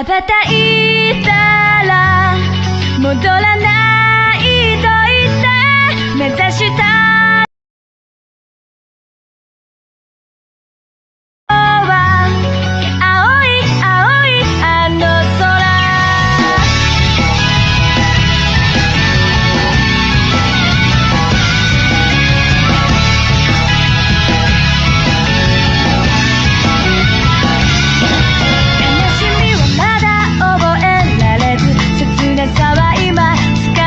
羽ばたいたら戻らないと言って目指したは青い青いあの空悲しみはまだ覚えられず切なさは今掴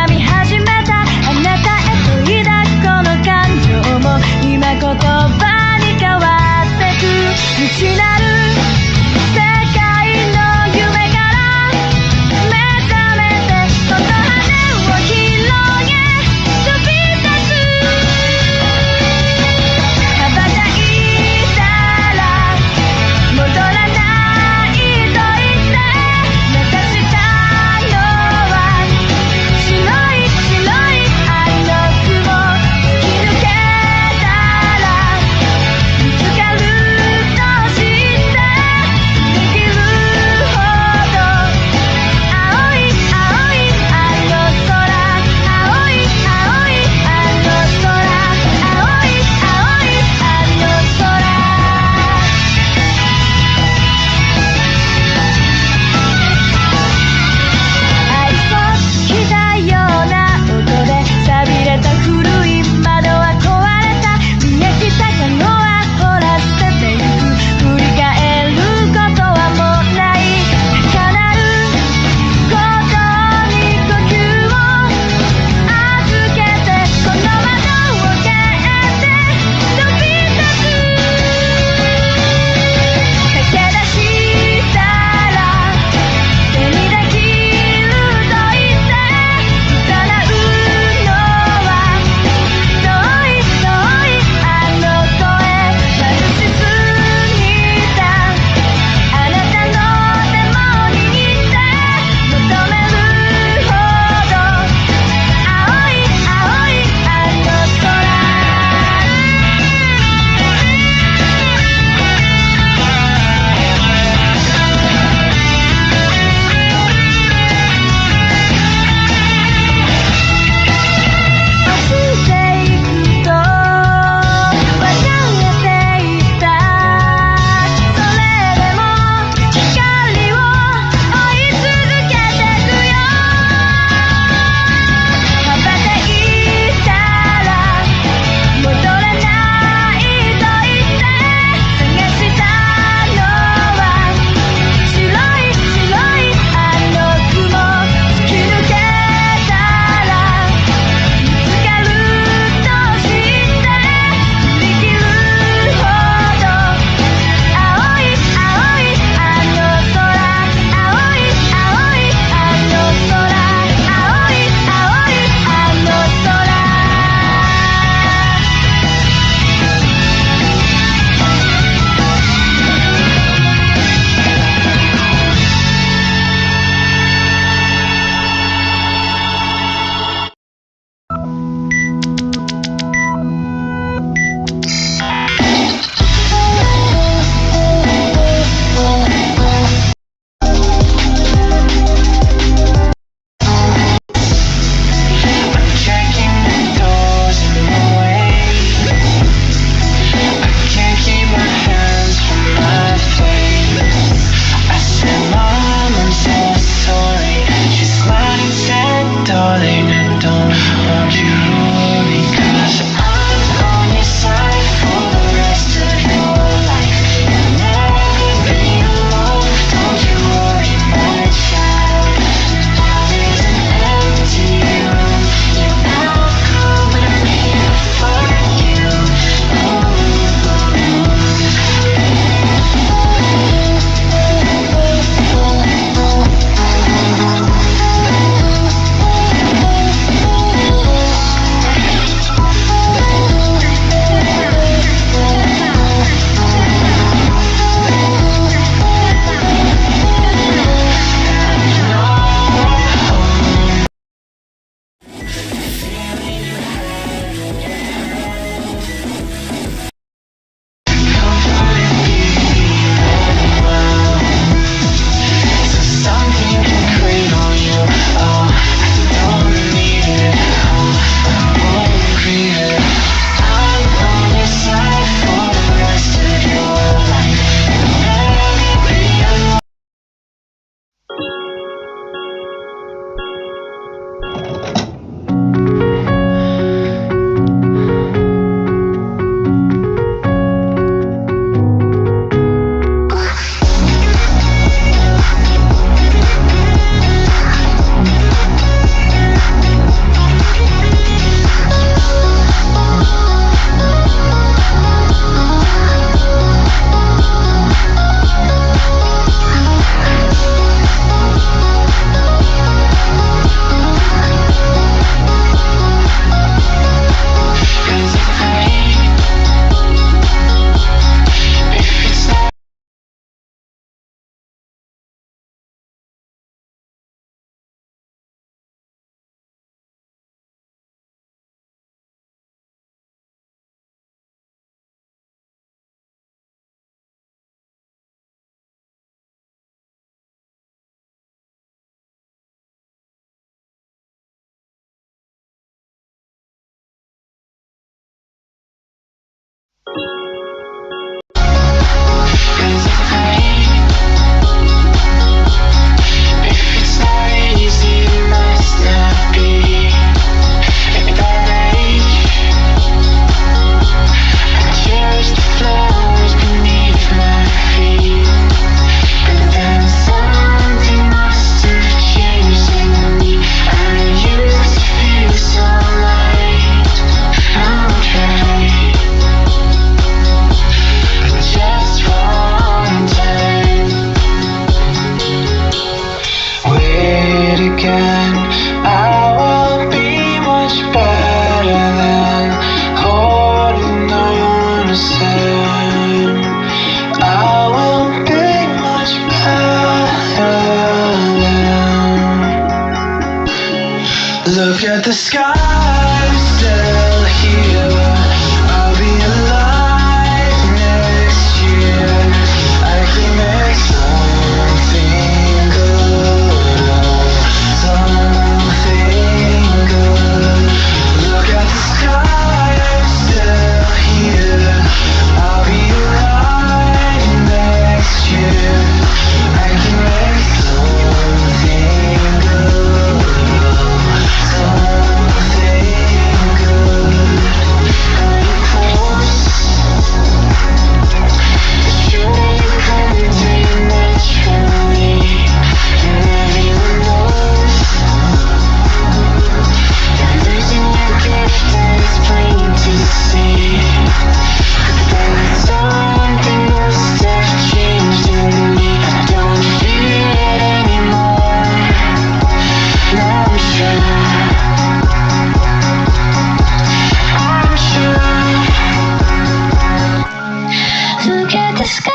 Look at the sky, I'm still here. I'll be alive next year. I can make something good, something good. Look at the sky, I'm still here. I'll be alive next year. I can make something good. Look at the sky,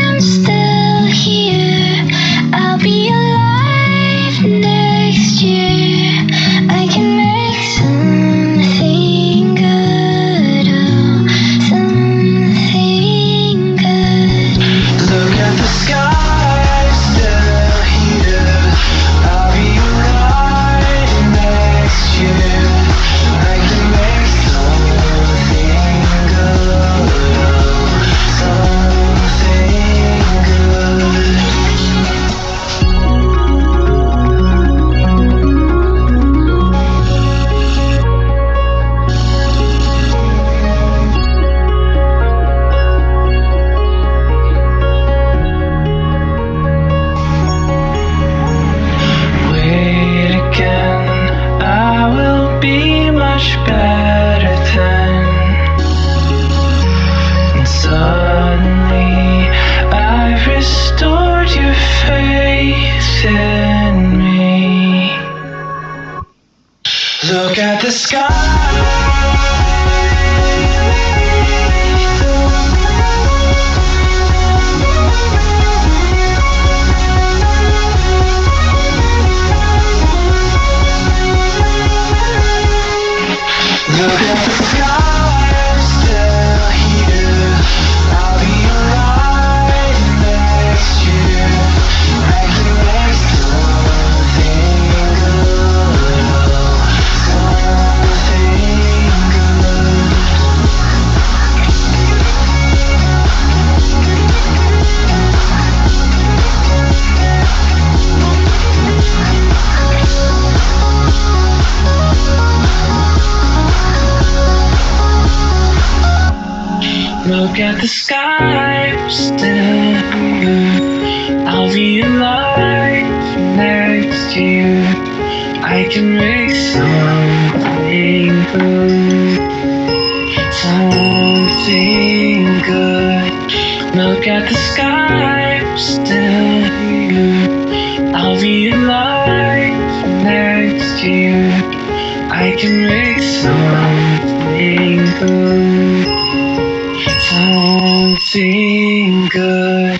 I'm still here. I'll be alive next year. I can make something good, oh, something good. Look at the sky, I'm still here. I'll be alive next year. I can make something good, something good. Wait again, I will be much better then. And suddenly I've restored your faith in me. Look at the sky. Look at the sky, I'm still here. I'll be alive next year. I can make something good, something good. Look at the sky, I'm still here. I'll be alive next year. I can make something good, something good. Look at the sky, I'm still here. I'll be alive next year. I can make something good, something good.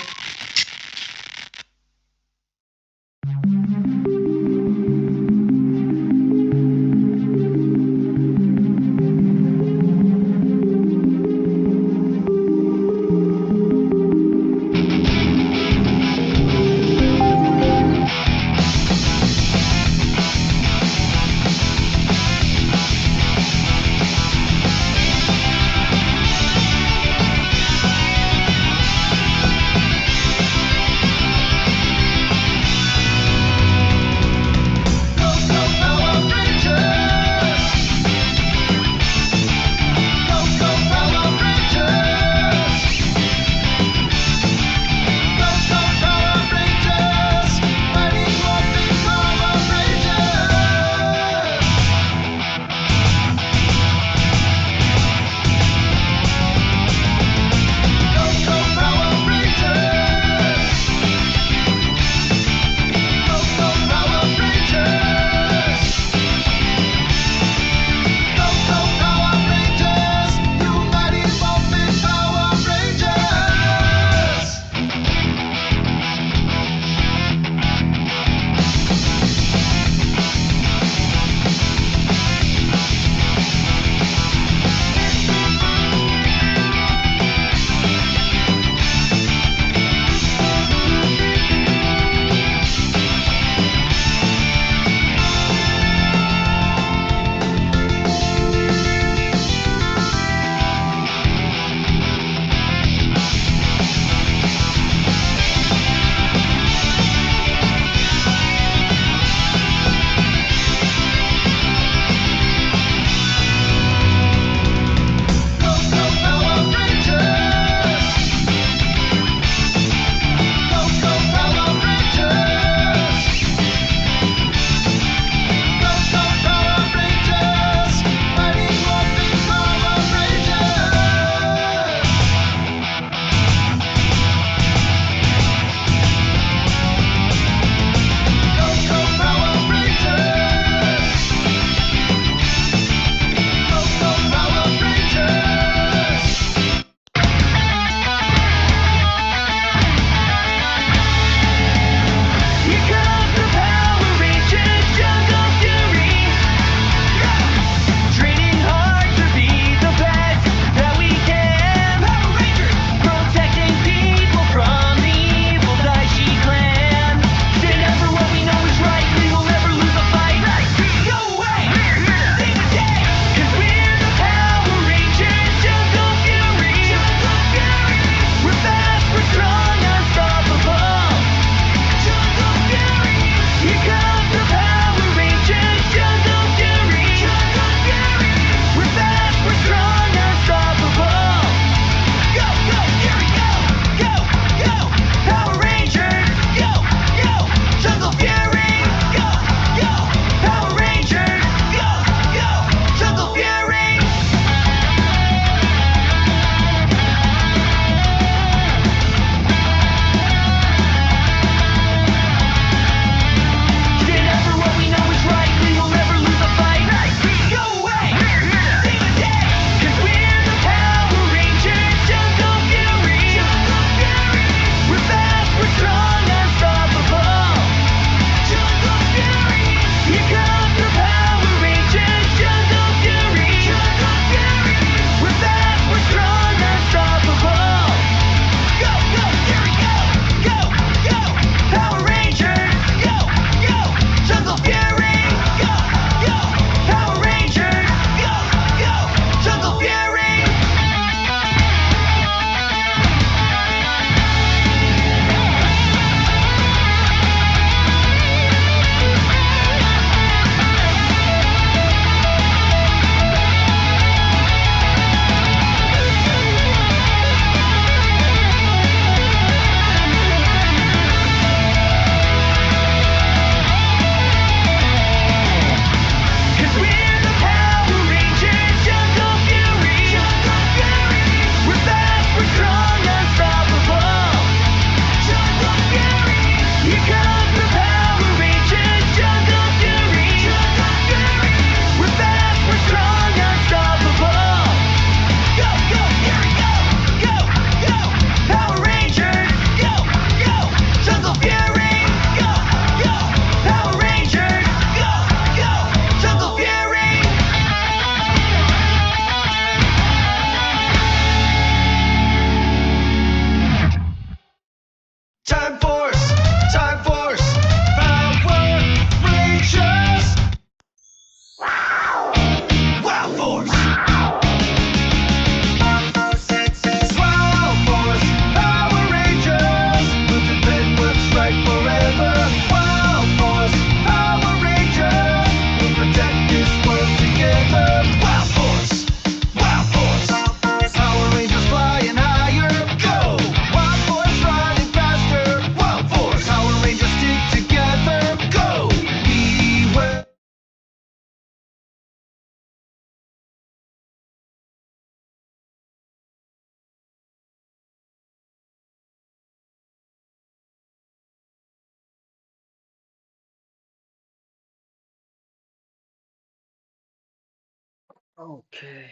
Okay.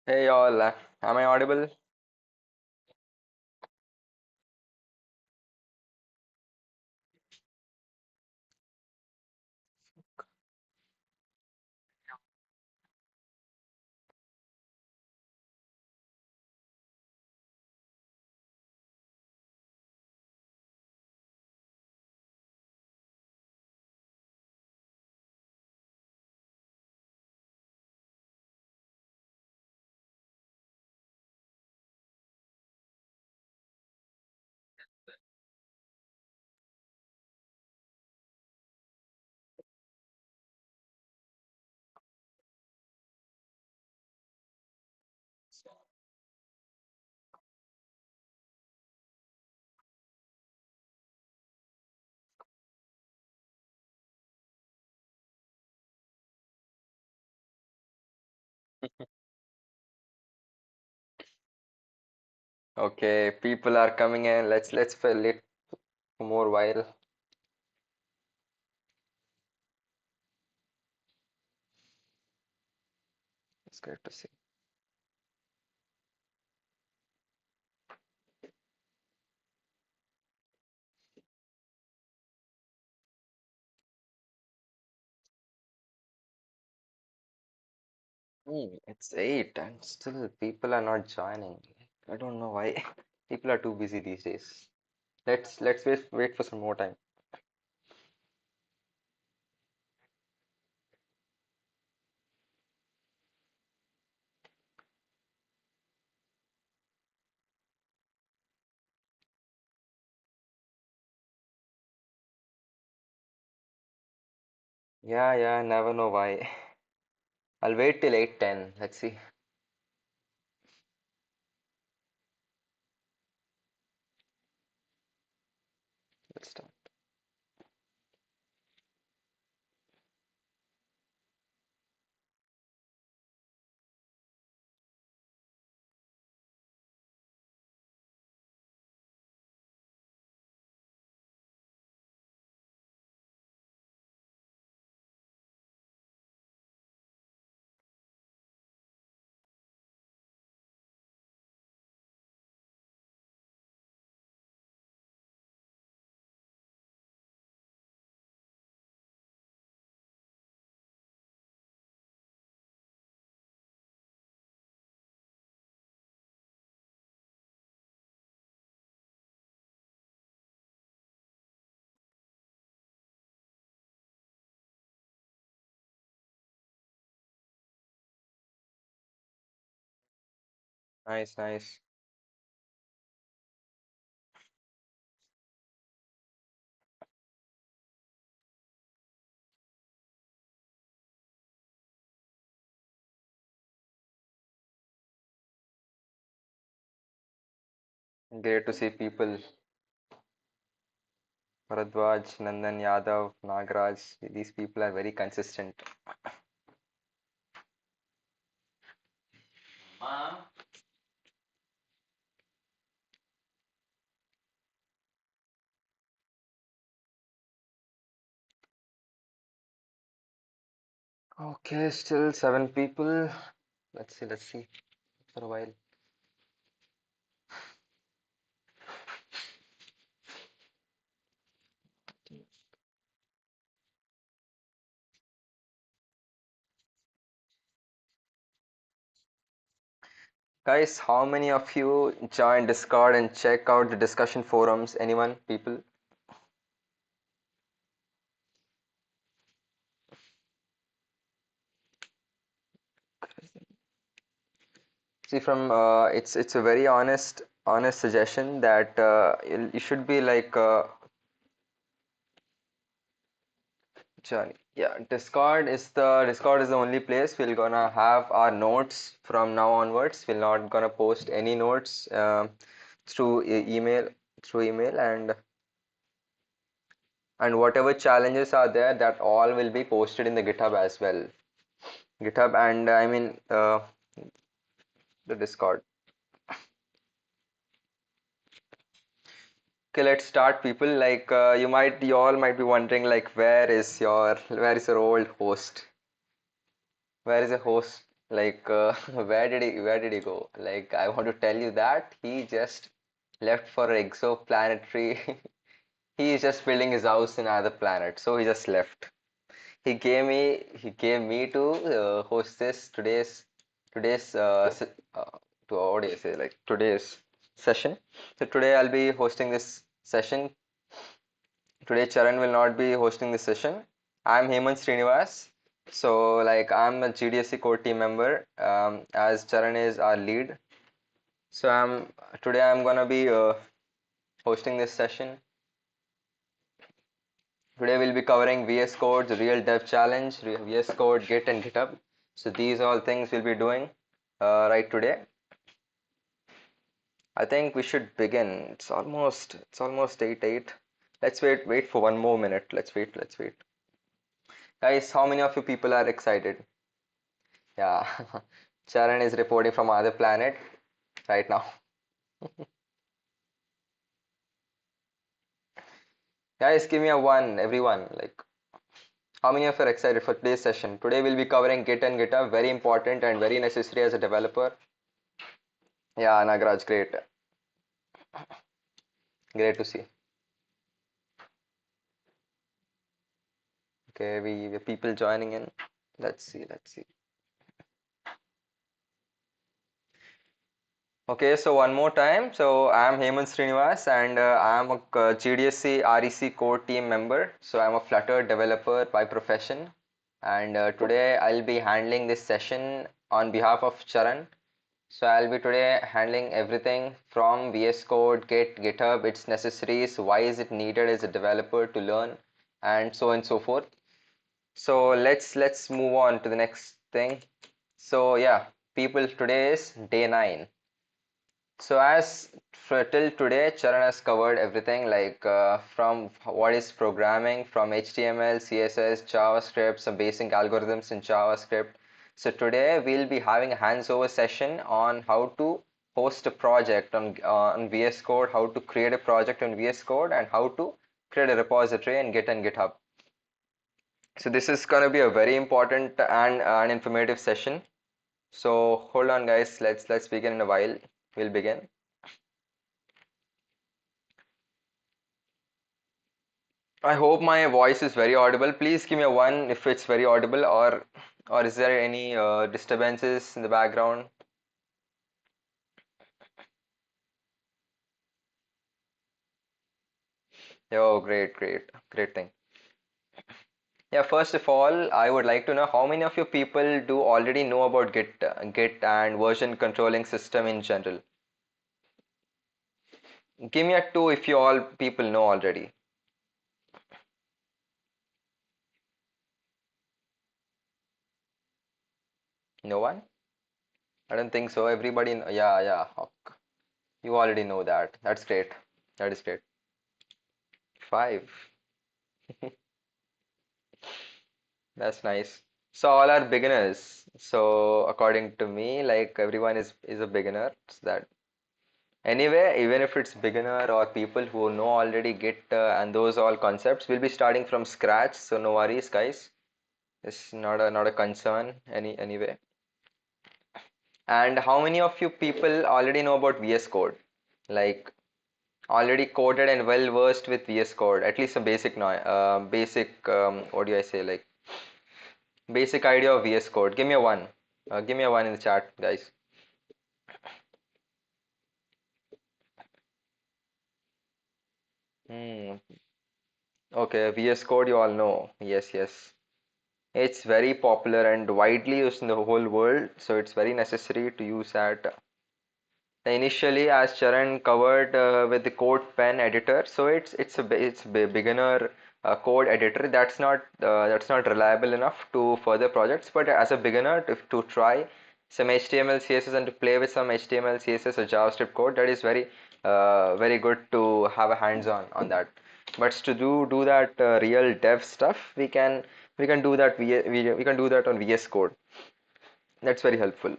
Hey all, am I audible? Okay, people are coming in. Let's fill it for more while. It's great to see. It's 8 and still people are not joining. I don't know why. People are too busy these days. Let's wait for some more time. Yeah, never know why. I'll wait till 8:10. Let's see. Let's start. Nice. Great to see people. Bharadwaj, Nandan Yadav, Nagraj. These people are very consistent. Okay, still 7 people. Let's see for a while. Guys, how many of you join Discord and check out the discussion forums? Anyone? People? See, from it's a very honest suggestion that you should be like joining. Yeah, Discord is the only place we're gonna have our notes from now onwards. We're not gonna post any notes through email and whatever challenges are there, that all will be posted in the GitHub as well. GitHub and I mean the Discord. Okay, let's start, people. Like you all might be wondering, like, where is your old host? Where is the host? Like, where did he go? Like, I want to tell you that he just left for exoplanetary. He is just building his house in another planet, so he just left. He gave me to host this today's to what do you say, like, today's session. So today I'll be hosting this session. Today Charan will not be hosting this session. I'm Hemant Srinivas. So like I'm a GDSC core team member, as Charan is our lead. So I'm gonna be hosting this session. Today we'll be covering VS Code, the real dev challenge, VS Code, Git and GitHub. So these all things we'll be doing right today. I think we should begin. It's almost 8:08. Let's wait for one more minute. Let's wait. Guys, how many of you people are excited? Yeah, Charan is reporting from other planet right now. Guys, give me a one, everyone. Like, how many of you are excited for today's session? Today we'll be covering Git and GitHub, very important and very necessary as a developer. Yeah, Nagraj, great. Great to see. Okay, we people joining in. Let's see. Okay, so one more time. So I'm Hemant Srinivas and I'm a GDSC REC core team member. So I'm a Flutter developer by profession. And today I'll be handling this session on behalf of Charan. So I'll be today handling everything from VS Code, Git, GitHub, its necessaries, why is it needed as a developer to learn, and so on and so forth. So let's move on to the next thing. So yeah, people, today is day 9. So as for till today, Charan has covered everything, like from what is programming, from HTML, CSS, JavaScript, some basic algorithms in JavaScript. So today we'll be having a hands-over session on how to host a project on VS Code, how to create a project on VS Code, and how to create a repository in Git and GitHub. So this is going to be a very important and informative session. So hold on, guys. Let's begin in a while. We'll begin. I hope my voice is very audible. Please give me a one if it's very audible, or is there any disturbances in the background? Oh, great thing. Yeah, first of all, I would like to know how many of you people do already know about Git and version controlling system in general. Give me a two if you all people know already. No one? I don't think so. Everybody, yeah. You already know that. That's great. That is great. 5. That's nice. So all are beginners. So according to me, like everyone is a beginner. So that anyway, even if it's beginner or people who know already Git and those all concepts, we'll be starting from scratch. So no worries, guys. It's not a concern anyway. And how many of you people already know about VS Code? Like already coded and well versed with VS Code, at least some basic what do I say, like basic idea of VS Code. Give me a one. Give me a one in the chat, guys. Hmm. Okay, VS Code you all know. Yes. It's very popular and widely used in the whole world, so it's very necessary to use that. Initially, as Charan covered with the Code Pen editor, so it's beginner code editor, that's not reliable enough to further projects. But as a beginner, to try some HTML, CSS, and to play with some HTML, CSS, or JavaScript code, that is very good to have a hands-on on that. But to do that real dev stuff, we can do that we can do that on VS Code. That's very helpful.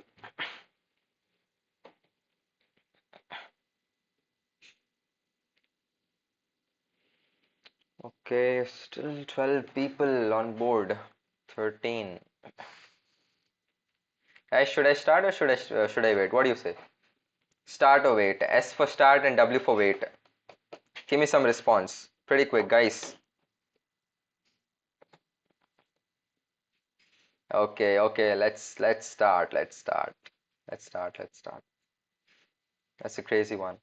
Okay, still 12 people on board. 13. Should I start or should I wait? What do you say? Start or wait? S for start and W for wait. Give me some response. Pretty quick, guys. Okay. Let's start. Let's start. That's a crazy one.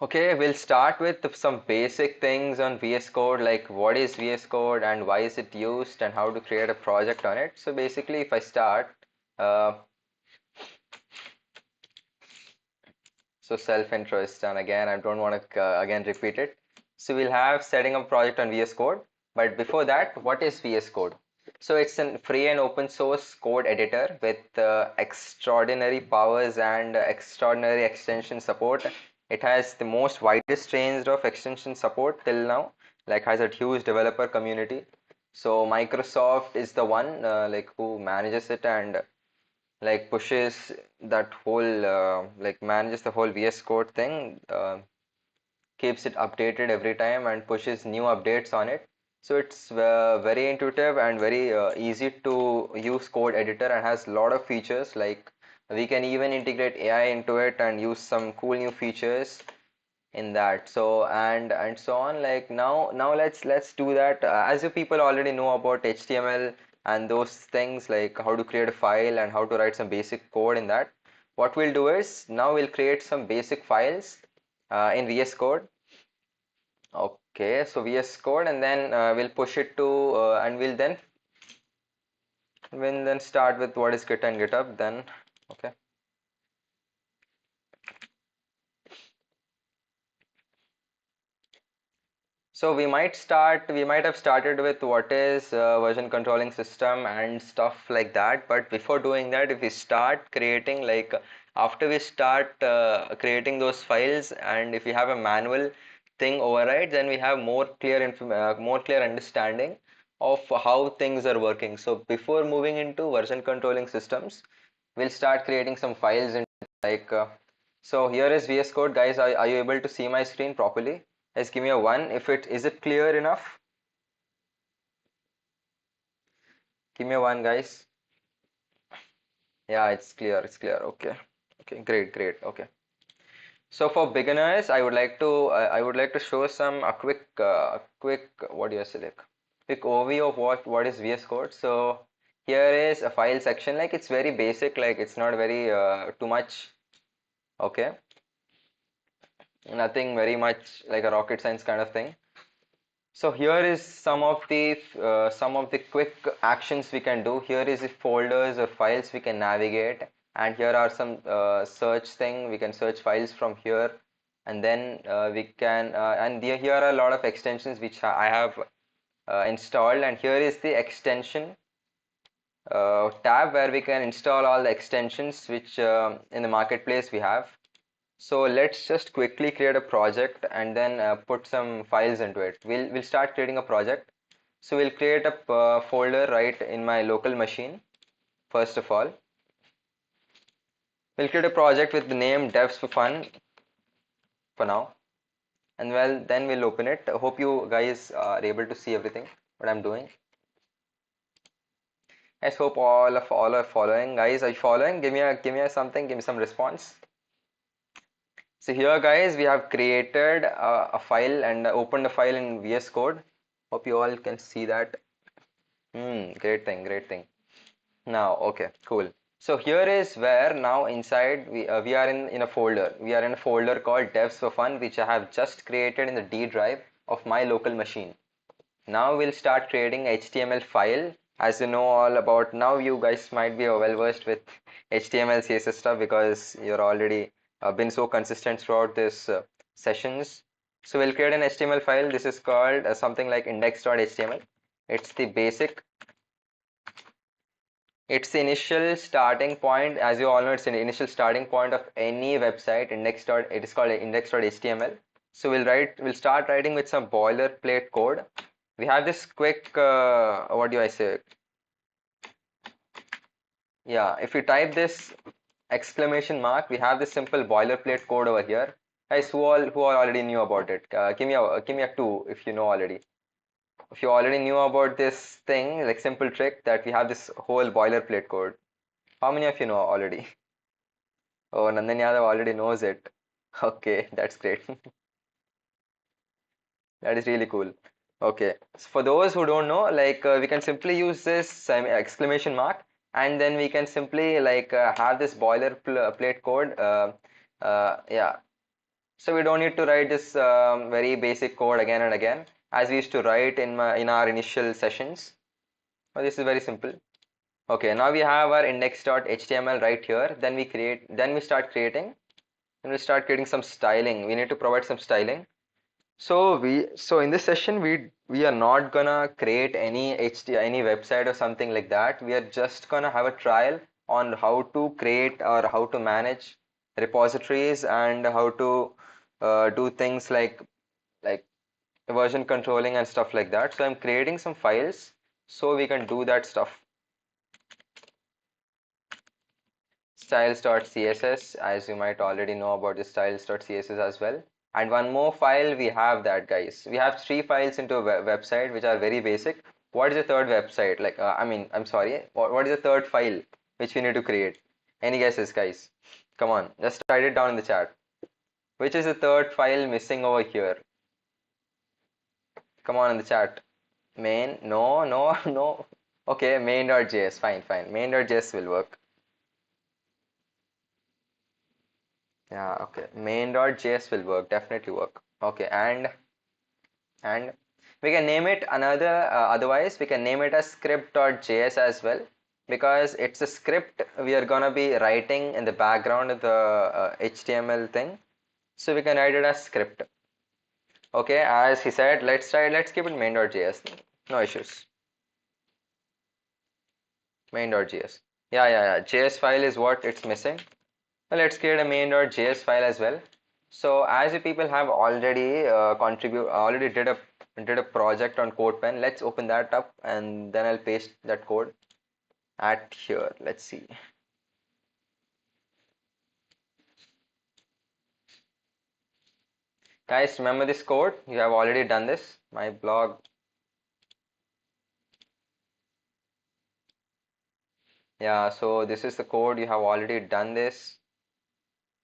Okay, we'll start with some basic things on VS Code, like what is VS Code and why is it used and how to create a project on it. So basically, if I start, uh, so self-intro is done again. I don't want to again repeat it. So we'll have setting up project on VS Code. But before that, what is VS Code? So it's a free and open source code editor with extraordinary powers and extraordinary extension support. It has the most widest range of extension support till now, like has a huge developer community. So Microsoft is the one like who manages it and like pushes that whole like manages the whole VS Code thing, keeps it updated every time and pushes new updates on it. So it's very intuitive and very easy to use code editor and has a lot of features, like we can even integrate AI into it and use some cool new features in that. So and so on. Like now let's do that. As you people already know about HTML and those things, like how to create a file and how to write some basic code in that, what we'll do is now we'll create some basic files in VS Code. Okay, so VS Code, and then we'll push it to and we'll then start with what is Git and GitHub then. Okay. So we might have started with what is version controlling system and stuff like that. But before doing that, if we start creating, like after we start creating those files, and if we have a manual thing override, then we have more clear understanding of how things are working. So before moving into version controlling systems, we'll start creating some files in like so here is VS Code, guys. Are you able to see my screen properly? Guys, give me a 1 if it is it clear enough. Give me a 1, guys. Yeah, it's clear. Okay, great. Okay, so for beginners, I would like to show some a quick what do you say, like quick overview of what is VS Code. So here is a file section, like it's very basic, like it's not very too much. Okay, nothing very much like a rocket science kind of thing. So here is some of the quick actions we can do. Here is the folders or files we can navigate, and here are some search thing. We can search files from here, and then we can here are a lot of extensions which I have installed, and here is the extension tab where we can install all the extensions which in the marketplace we have. So let's just quickly create a project and then put some files into it. We'll start creating a project. So we'll create a folder right in my local machine. First of all, we'll create a project with the name devsForFun for now, and well then we'll open it. I hope you guys are able to see everything what I'm doing. I hope all are following. Guys, are you following? Give me something. Give me some response. So here, guys, we have created a file and opened a file in VS Code. Hope you all can see that. Great thing. Now, okay, cool. So here is where now inside we are in a folder. We are in a folder called devsForFun, which I have just created in the D drive of my local machine. Now we'll start creating HTML file. As you know all about, now you guys might be well versed with HTML CSS stuff because you're already been so consistent throughout this sessions. So we'll create an HTML file. This is called something like index.html. It's the basic. It's the initial starting point. As you all know, it's an initial starting point of any website. It is called index.html. So we'll start writing with some boilerplate code. We have this quick, what do I say? Yeah, if you type this exclamation mark, we have this simple boilerplate code over here. Guys, who all already knew about it? Give me a two if you know already. If you already knew about this thing, like simple trick that we have this whole boilerplate code. How many of you know already? Oh, Nandan Yadav already knows it. Okay, that's great. That is really cool. Okay, so for those who don't know, like we can simply use this exclamation mark, and then we can simply like have this boilerplate code. Yeah, so we don't need to write this very basic code again and again as we used to write in our initial sessions. Oh, this is very simple. Okay, now we have our index.html right here. Then we start creating, and we start creating some styling. We need to provide some styling. So in this session we are not gonna create any website or something like that. We are just gonna have a trial on how to create or how to manage repositories and how to do things like version controlling and stuff like that. So I'm creating some files so we can do that stuff. Styles.css, as you might already know about the styles.css as well. And one more file we have that, guys. We have three files into a website which are very basic. What is the third website? Like, I'm sorry. What is the third file which we need to create? Any guesses, guys? Come on, just write it down in the chat. Which is the third file missing over here? Come on in the chat. Main? No, no, no. Okay, main.js. Fine, fine. Main.js will work. Yeah, okay. Main.js will work, definitely work. Okay, and we can name it otherwise we can name it as script.js as well, because it's a script we are gonna be writing in the background of the HTML thing. So we can write it as script. Okay, as he said, let's keep it main.js. No issues. Main.js. Yeah. JS file is what it's missing. Well, let's create a main.js file as well. So as you people have already already did a project on CodePen, let's open that up and then I'll paste that code at here. Let's see. Guys, remember this code? You have already done this. My blog. Yeah, so this is the code. You have already done this.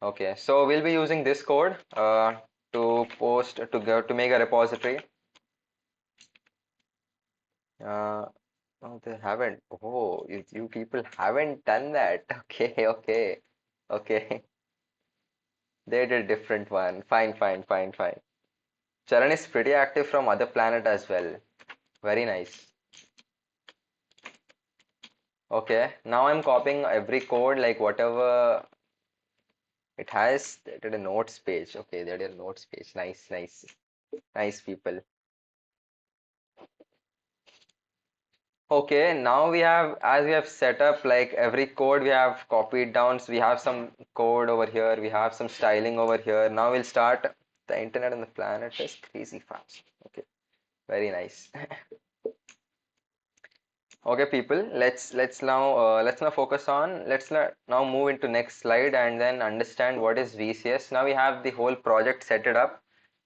Okay, so we'll be using this code to make a repository. No, they haven't. Oh, you people haven't done that. Okay, okay, okay. They did a different one. Fine, fine, fine, fine. Charan is pretty active from other planet as well. Very nice. Okay, now I'm copying every code, like whatever it has. They did a notes page. Okay, they did a notes page. Nice, nice, nice people. Okay, now as we have set up like every code we have copied down. So we have some code over here, we have some styling over here. Now we'll start. The internet on the planet is crazy fast. Okay, very nice. Okay, people, let's now focus on now move into next slide and then understand what is VCS. Now we have the whole project set it up.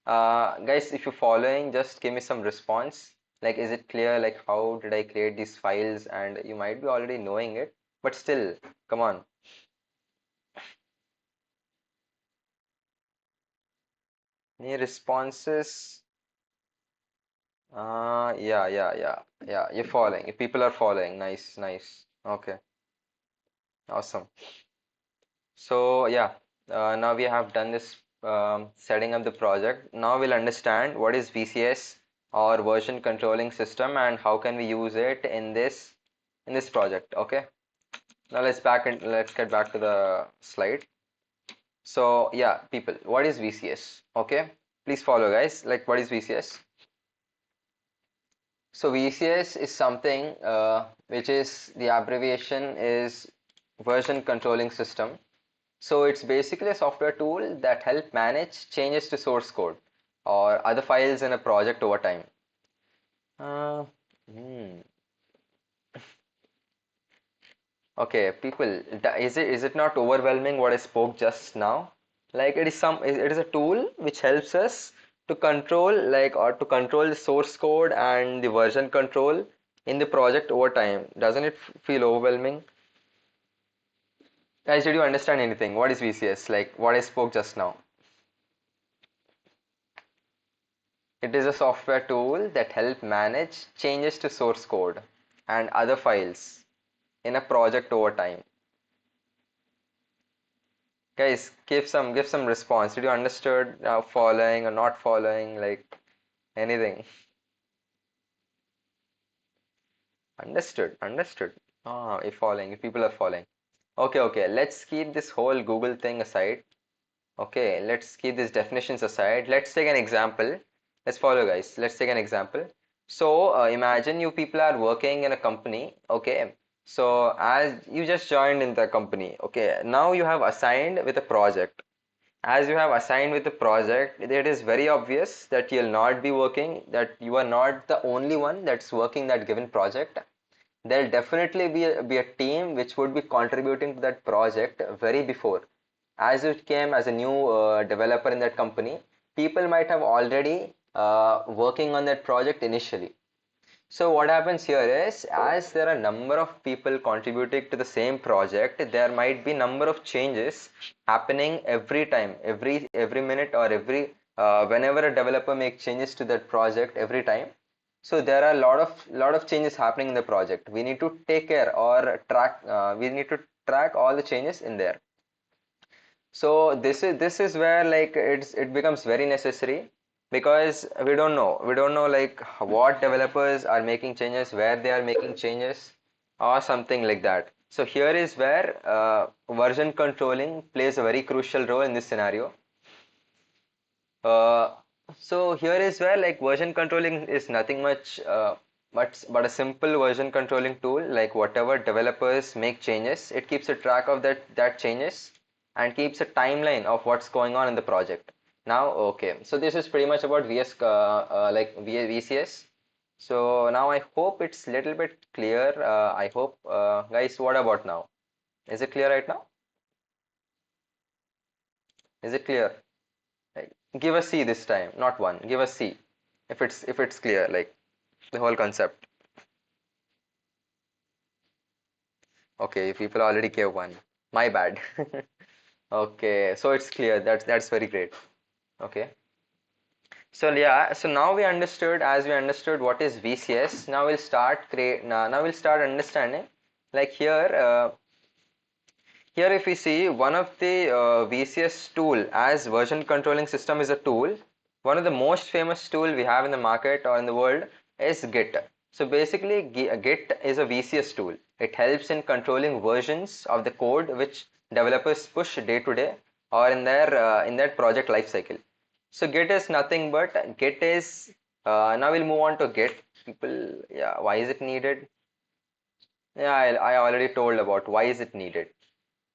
Guys, if you're following, just give me some response. Like, is it clear? Like, how did I create these files? And you might be already knowing it, but still, come on. Any responses? Yeah. You're following. People are following. Nice, nice. Okay, awesome. So yeah, now we have done this setting up the project. Now we'll understand what is VCS or version controlling system and how can we use it in this project. Okay. Now let's get back to the slide. So yeah, people, what is VCS? Okay. Please follow, guys. Like, what is VCS? So VCS is something which is the abbreviation is version controlling system. So it's basically a software tool that help manage changes to source code or other files in a project over time. Uh, hmm. Okay, people, is it not overwhelming what I spoke just now? Like it is a tool which helps us to control to control the source code and the version control in the project over time. Doesn't it feel overwhelming? Guys, did you understand anything? What is VCS? Like what I spoke just now. It is a software tool that help manage changes to source code and other files in a project over time. Guys, give some response. Did you understood following or not following, like anything? Understood, understood. Ah, if following, if people are following. Okay, okay. Let's keep this whole Google thing aside. Okay, let's keep these definitions aside. Let's take an example. Let's follow, guys. Let's take an example. So, imagine you people are working in a company. Okay, so as you just joined in the company. Okay, now you have assigned with a project. As you have assigned with the project, it is very obvious that you'll not be working, that you are not the only one that's working that given project. There'll definitely be a team which would be contributing to that project very before. As you came as a new developer in that company, people might have already working on that project initially. So what happens here is, as there are number of people contributing to the same project, there might be number of changes happening every time, every minute or every whenever a developer makes changes to that project every time. So there are a lot of changes happening in the project. We need to take care or track. We need to track all the changes in there. So this is where like it becomes very necessary because we don't know like what developers are making changes, where they are making changes, or something like that. So here is where version controlling plays a very crucial role in this scenario. Uh, so here is where like version controlling is nothing much but a simple version controlling tool. Like whatever developers make changes, it keeps a track of that changes and keeps a timeline of what's going on in the project. Now, okay, so this is pretty much about VCS. So now I hope it's little bit clear. I hope guys, what about now? Is it clear right now? Is it clear? Like, give a C this time, not one. Give a C if it's clear, like the whole concept. Okay, people already gave one. My bad. Okay, so it's clear. That's very great. Okay. So yeah, so now as we understood what is VCS. Now we'll start create. Now we'll start understanding. Like here, if we see one of the VCS tool as version controlling system is a tool, one of the most famous tool we have in the market or in the world is Git. So basically, Git is a VCS tool. It helps in controlling versions of the code which developers push day to day or in their project lifecycle. So Git is nothing but Git is now we'll move on to Git. People, yeah, why is it needed? Yeah, I already told about why is it needed.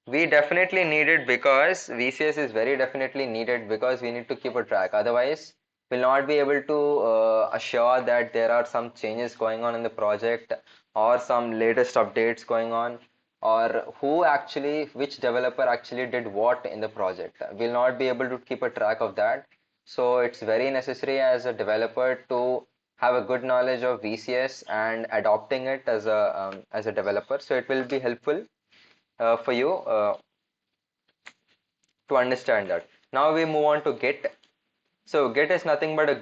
We definitely need it because VCS is very definitely needed because we need to keep a track. Otherwise, we'll not be able to assure that there are some changes going on in the project or some latest updates going on or which developer actually did what in the project. We'll not be able to keep a track of that. So it's very necessary as a developer to have a good knowledge of VCS and adopting it as a developer. So it will be helpful for you to understand that. Now we move on to Git. So Git is nothing but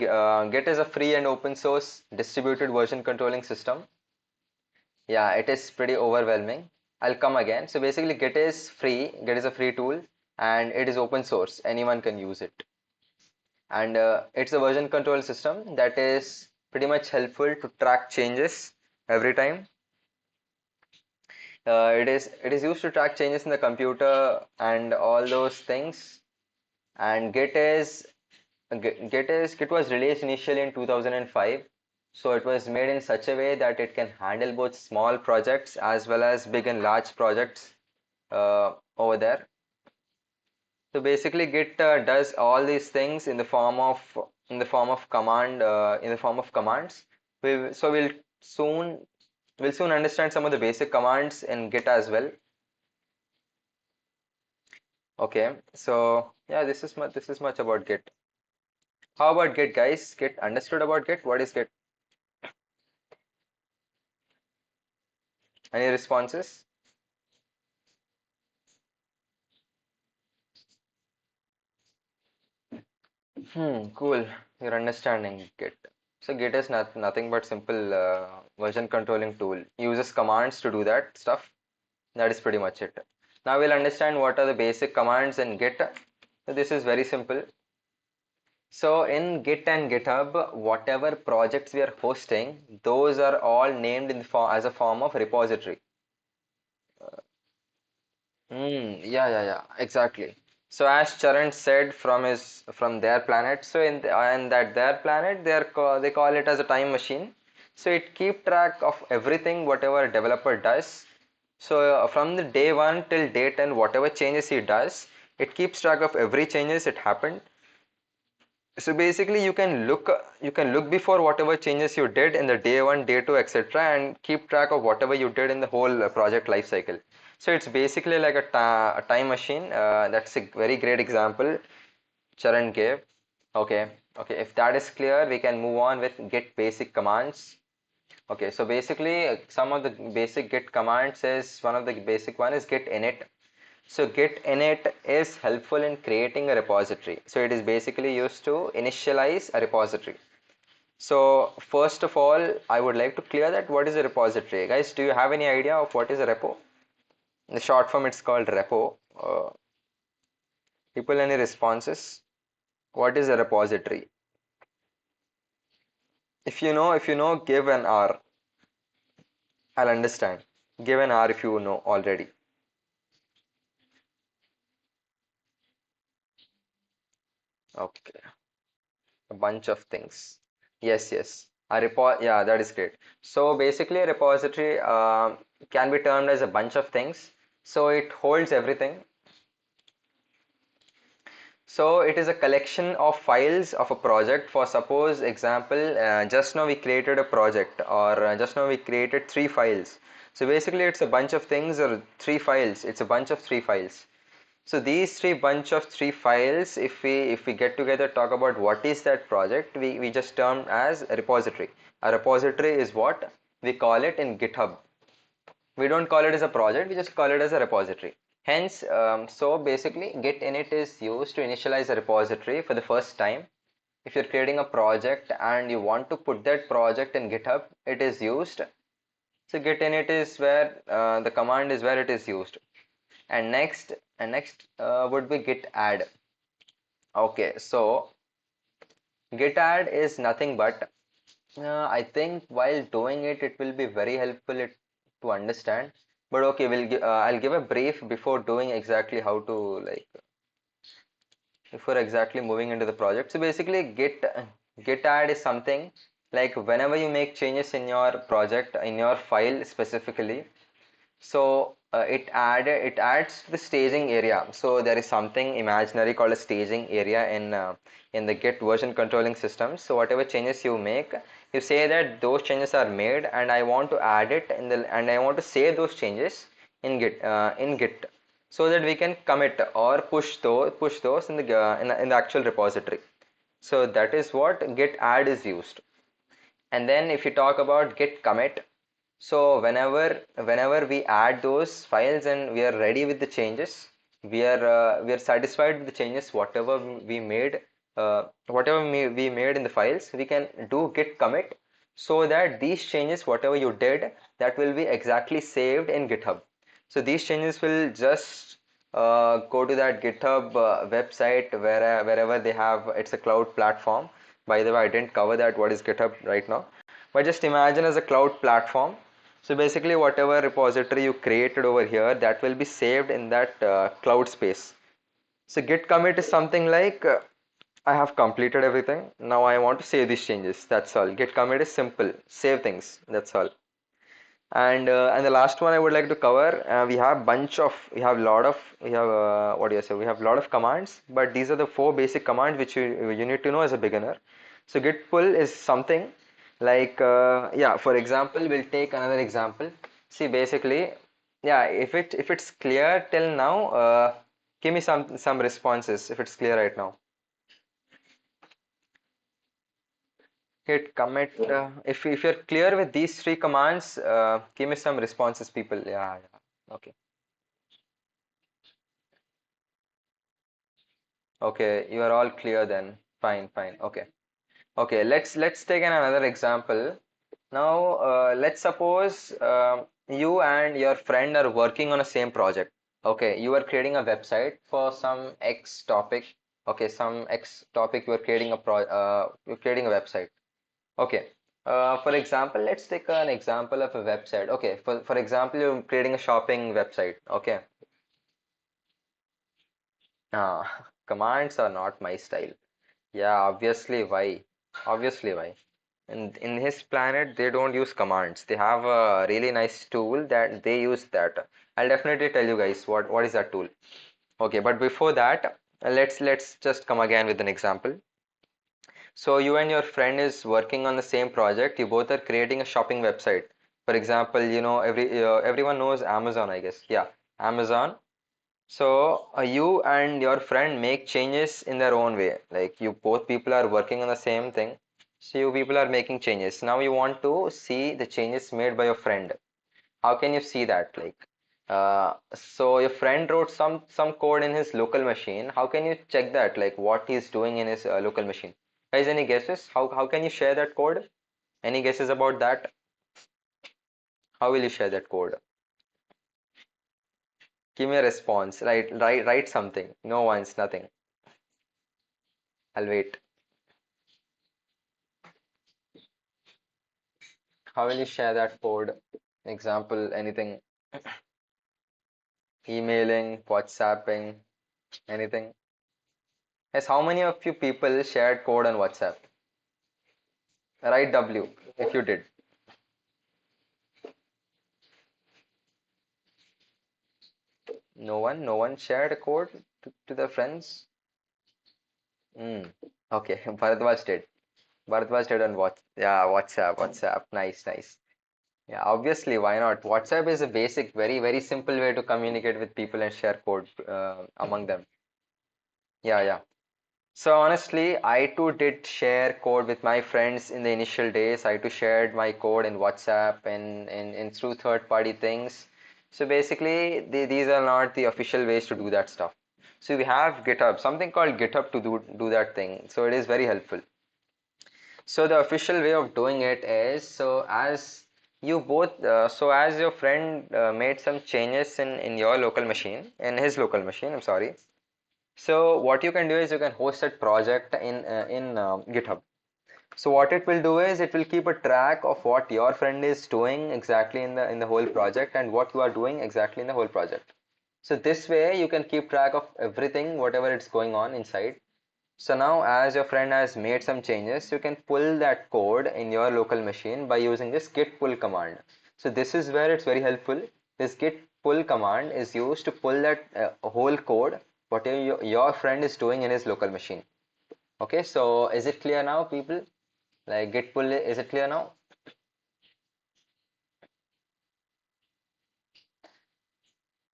Git is a free and open source distributed version controlling system. Yeah, it is pretty overwhelming. I'll come again. So basically Git is free. Git is a free tool and it is open source. Anyone can use it. And it's a version control system that is pretty much helpful to track changes every time. It is used to track changes in the computer and all those things. And Git is Git was released initially in 2005. So it was made in such a way that it can handle both small projects as well as big and large projects over there. So basically, Git does all these things in the form of in the form of commands. So we'll soon understand some of the basic commands in Git as well. Okay, so yeah, this is much about Git. How about Git, guys? Git understood about Git? What is Git? Any responses? Cool. You're understanding Git. So Git is nothing but simple version controlling tool. Uses commands to do that stuff. That is pretty much it. Now we'll understand what are the basic commands in Git. So this is very simple. So in Git and GitHub, whatever projects we are hosting, those are all named in the as a form of repository. Yeah, exactly. So as Charan said from their planet, so and that their planet they call it as a time machine. So it keep track of everything whatever developer does. So from the day one till day 10, whatever changes he does, it keeps track of every changes it happened. So basically you can look before whatever changes you did in the day one, day two, etc., and keep track of whatever you did in the whole project life cycle. So it's basically like a time machine. That's a very great example Charan gave. Okay, if that is clear, we can move on with git basic commands. Okay, so basically some of the basic git commands is one of the basic one is git init. So git init is helpful in creating a repository. So it is basically used to initialize a repository. So first of all, I would like to clear that what is a repository. Guys, do you have any idea of what is a repo? In the short form, it's called repo. People, any responses? What is a repository? If you know, give an R. I'll understand. Give an R if you know already. Okay. A bunch of things. Yes. A repo, yeah, that is great. So basically, a repository can be termed as a bunch of things. So it holds everything. So it is a collection of files of a project. For suppose example, just now we created a project, or just now we created three files. So basically, it's a bunch of things or three files. It's a bunch of three files. So these three files, if we get together talk about what is that project, we just term as a repository. A repository is what we call it in GitHub. We don't call it as a project, we just call it as a repository. Hence, so basically git init is used to initialize a repository for the first time. If you're creating a project and you want to put that project in GitHub, it is used. So git init is where the command is where it is used. And next would be git add. Okay, so git add is nothing but I think while doing it, it will be very helpful to understand. But okay, I'll give a brief before doing exactly how to like before exactly moving into the project. So basically, git add is something like whenever you make changes in your project in your file specifically. So it adds to the staging area. So there is something imaginary called a staging area in the Git version controlling system. So whatever changes you make, you say that those changes are made, and I want to add it and I want to save those changes in Git, so that we can commit or push those in the actual repository. So that is what git add is used. And then if you talk about git commit, so whenever we add those files and we are ready with the changes, we are satisfied with the changes whatever we made, we made in the files, we can do git commit, so that these changes whatever you did, that will be exactly saved in GitHub. So these changes will just go to that GitHub website wherever they have. It's a cloud platform. By the way, I didn't cover that what is GitHub right now, but just imagine as a cloud platform. So basically whatever repository you created over here, that will be saved in that cloud space. So git commit is something like I have completed everything. Now I want to save these changes. That's all. Git commit is simple. Save things. That's all. And the last one I would like to cover. We have lot of we have what do you say? We have lot of commands, but these are the four basic commands which you need to know as a beginner. So git pull is something like yeah. For example, we'll take another example. See, basically, yeah. If it's clear till now, give me some responses if it's clear right now. Hit commit. If you're clear with these three commands, give me some responses, people. Yeah, yeah. Okay. Okay, you are all clear then. Fine, fine. Okay. Okay, let's take another example. Now, let's suppose you and your friend are working on a same project. Okay, you are creating a website for some X topic. Okay, some X topic you are creating you're creating a website. Okay. For example, let's take an example of a website. Okay, for example, you're creating a shopping website. Okay. Commands are not my style. Yeah, obviously why? Obviously why? In his planet, they don't use commands. They have a really nice tool that they use that. I'll definitely tell you guys what is that tool. Okay, but before that, let's just come again with an example. So you and your friend is working on the same project. You both are creating a shopping website. For example, you know everyone knows Amazon, I guess. Yeah, Amazon. So you and your friend make changes in their own way. Like you both people are working on the same thing. So you people are making changes. Now you want to see the changes made by your friend. How can you see that? Like, so your friend wrote some code in his local machine. How can you check that? Like what he's doing in his local machine? Guys, any guesses? How can you share that code? Any guesses about that? How will you share that code? Give me a response. Write something. No one's nothing. I'll wait. How will you share that code? Example, anything. Emailing, WhatsApping, anything. Yes, how many of you people shared code on WhatsApp? Write W if you did. No one shared a code to their friends. Mm. Okay, Bharadwaj did. Bharadwaj did on WhatsApp. Nice, nice. Yeah, obviously, why not? WhatsApp is a basic, very simple way to communicate with people and share code among them. Yeah, yeah. So honestly, I too did share code with my friends in the initial days. I too shared my code in WhatsApp and through third-party things. So basically, these are not the official ways to do that stuff. So we have GitHub, something called GitHub to do that thing. So it is very helpful. So the official way of doing it is so as your friend made some changes in your local machine, in his local machine, I'm sorry. So what you can do is you can host that project in GitHub. So what it will do is it will keep a track of what your friend is doing exactly in the whole project and what you are doing exactly in the whole project. So this way you can keep track of everything, whatever it's going on inside. So now as your friend has made some changes, you can pull that code in your local machine by using this git pull command. So this is where it's very helpful. This git pull command is used to pull that whole code, whatever your friend is doing in his local machine. Okay, so is it clear now, people? Like git pull, is it clear now?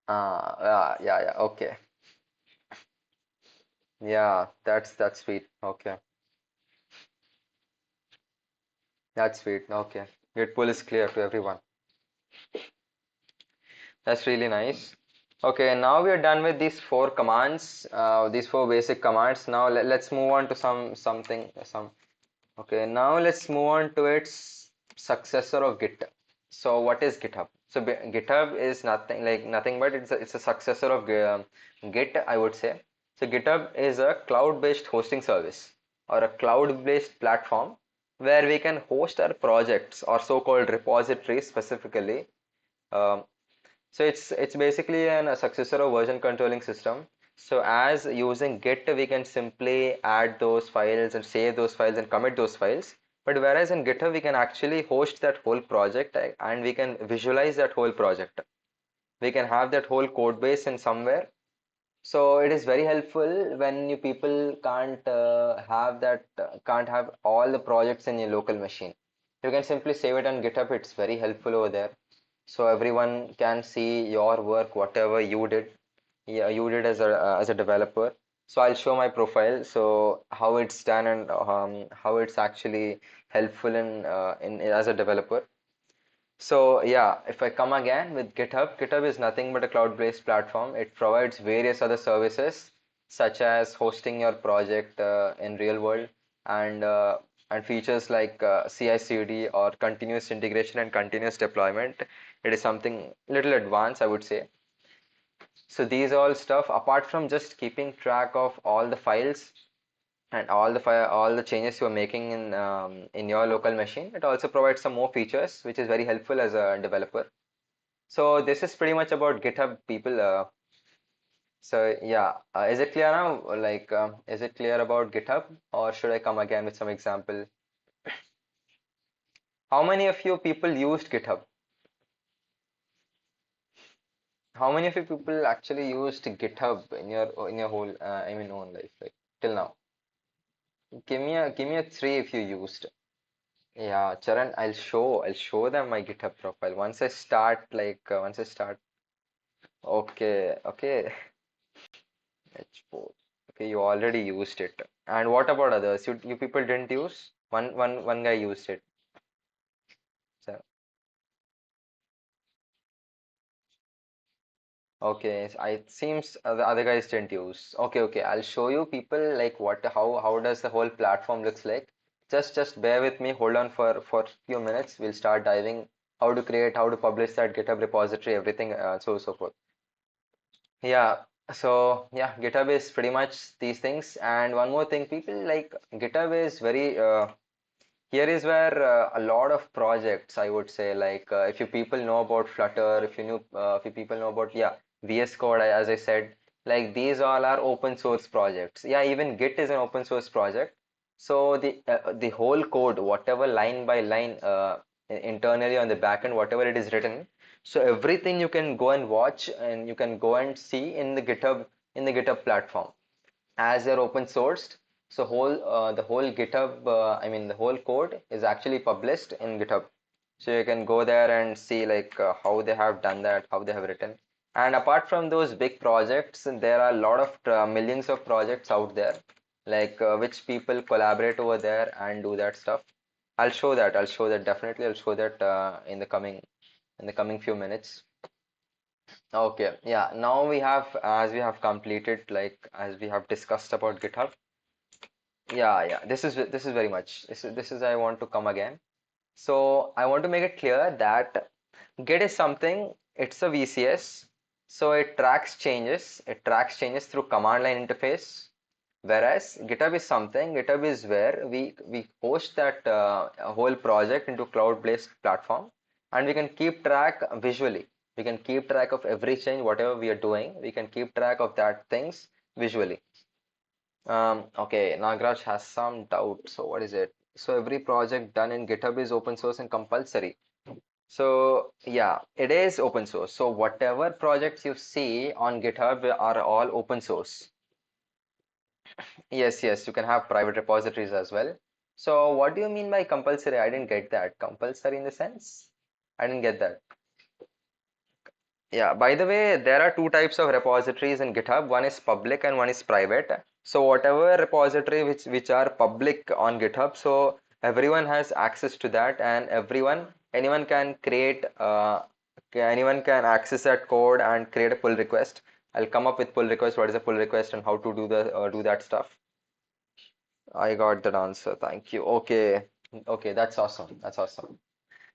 Yeah, okay. Yeah, that's sweet. Okay, that's sweet. Okay, git pull is clear to everyone. That's really nice. Okay, now we are done with these four commands, these four basic commands. Now let's move on to some. Okay, now let's move on to its successor of Git. So what is GitHub? So GitHub is nothing but it's a successor of Git, I would say. So GitHub is a cloud-based hosting service or a cloud-based platform where we can host our projects or so-called repositories specifically. Um, so it's basically a successor of version controlling system. So as using Git, we can simply add those files and save those files and commit those files. But whereas in GitHub, we can actually host that whole project and we can visualize that whole project. We can have that whole code base in somewhere. So it is very helpful when you people can't have all the projects in your local machine. You can simply save it on GitHub. It's very helpful over there. So everyone can see your work, whatever you did. Yeah, you did as a developer. So I'll show my profile. So how it's done and how it's actually helpful in as a developer. So yeah, if I come again with GitHub, GitHub is nothing but a cloud-based platform. It provides various other services such as hosting your project in real world and uh, and features like CI/CD or continuous integration and continuous deployment. It is something little advanced, I would say. So these all stuff apart from just keeping track of all the files and all the changes you are making in your local machine, it also provides some more features which is very helpful as a developer. So this is pretty much about GitHub, people. So yeah, is it clear now? Like, is it clear about GitHub, or should I come again with some example? How many of you people used GitHub? How many of you people actually used GitHub in your whole I mean own life, like till now? Give me a three if you used. Yeah, Charan, I'll show them my GitHub profile once I start once I start. Okay, okay. H4. Okay, you already used it. And what about others? You people didn't use? One guy used it. So, okay, so it seems the other guys didn't use. Okay, okay. I'll show you people like what how does the whole platform looks like. Just bear with me. Hold on for few minutes. We'll start diving how to create, how to publish that GitHub repository, everything, so forth. Yeah, so yeah, GitHub is pretty much these things. And one more thing, people like GitHub is very here is where a lot of projects, I would say, like if you people know about Flutter, if you people know about VS Code, as I said, like these all are open source projects. Yeah, even Git is an open source project. So the whole code, whatever line by line, internally on the backend, whatever it is written, so everything you can go and watch and you can go and see in the GitHub platform as they're open sourced. So the whole GitHub, I mean the whole code is actually published in GitHub. So you can go there and see like how they have done that, how they have written. And apart from those big projects, there are a lot of millions of projects out there, like which people collaborate over there and do that stuff. I'll show that. I'll show that definitely. I'll show that in the coming few minutes. Okay, yeah. Now we have, as we have completed, like as we have discussed about GitHub. Yeah, yeah. This is very much. This is I want to come again. So I want to make it clear that Git is something. It's a VCS. So it tracks changes. It tracks changes through command line interface. Whereas GitHub is something. GitHub is where we host that whole project into cloud-based platform, and we can keep track visually. We can keep track of every change, whatever we are doing. We can keep track of that things visually. Okay, Nagraj has some doubt. So what is it? So every project done in GitHub is open source and compulsory. So yeah, it is open source. So whatever projects you see on GitHub are all open source. Yes, yes, you can have private repositories as well. So what do you mean by compulsory? I didn't get that. Compulsory in the sense? I didn't get that. Yeah, by the way, there are two types of repositories in GitHub. One is public and one is private. So whatever repository which are public on GitHub, so everyone has access to that, and anyone can anyone can access that code and create a pull request. I'll come up with pull request, what is a pull request and how to do that stuff. I got that answer. Thank you. Okay. Okay, that's awesome. That's awesome.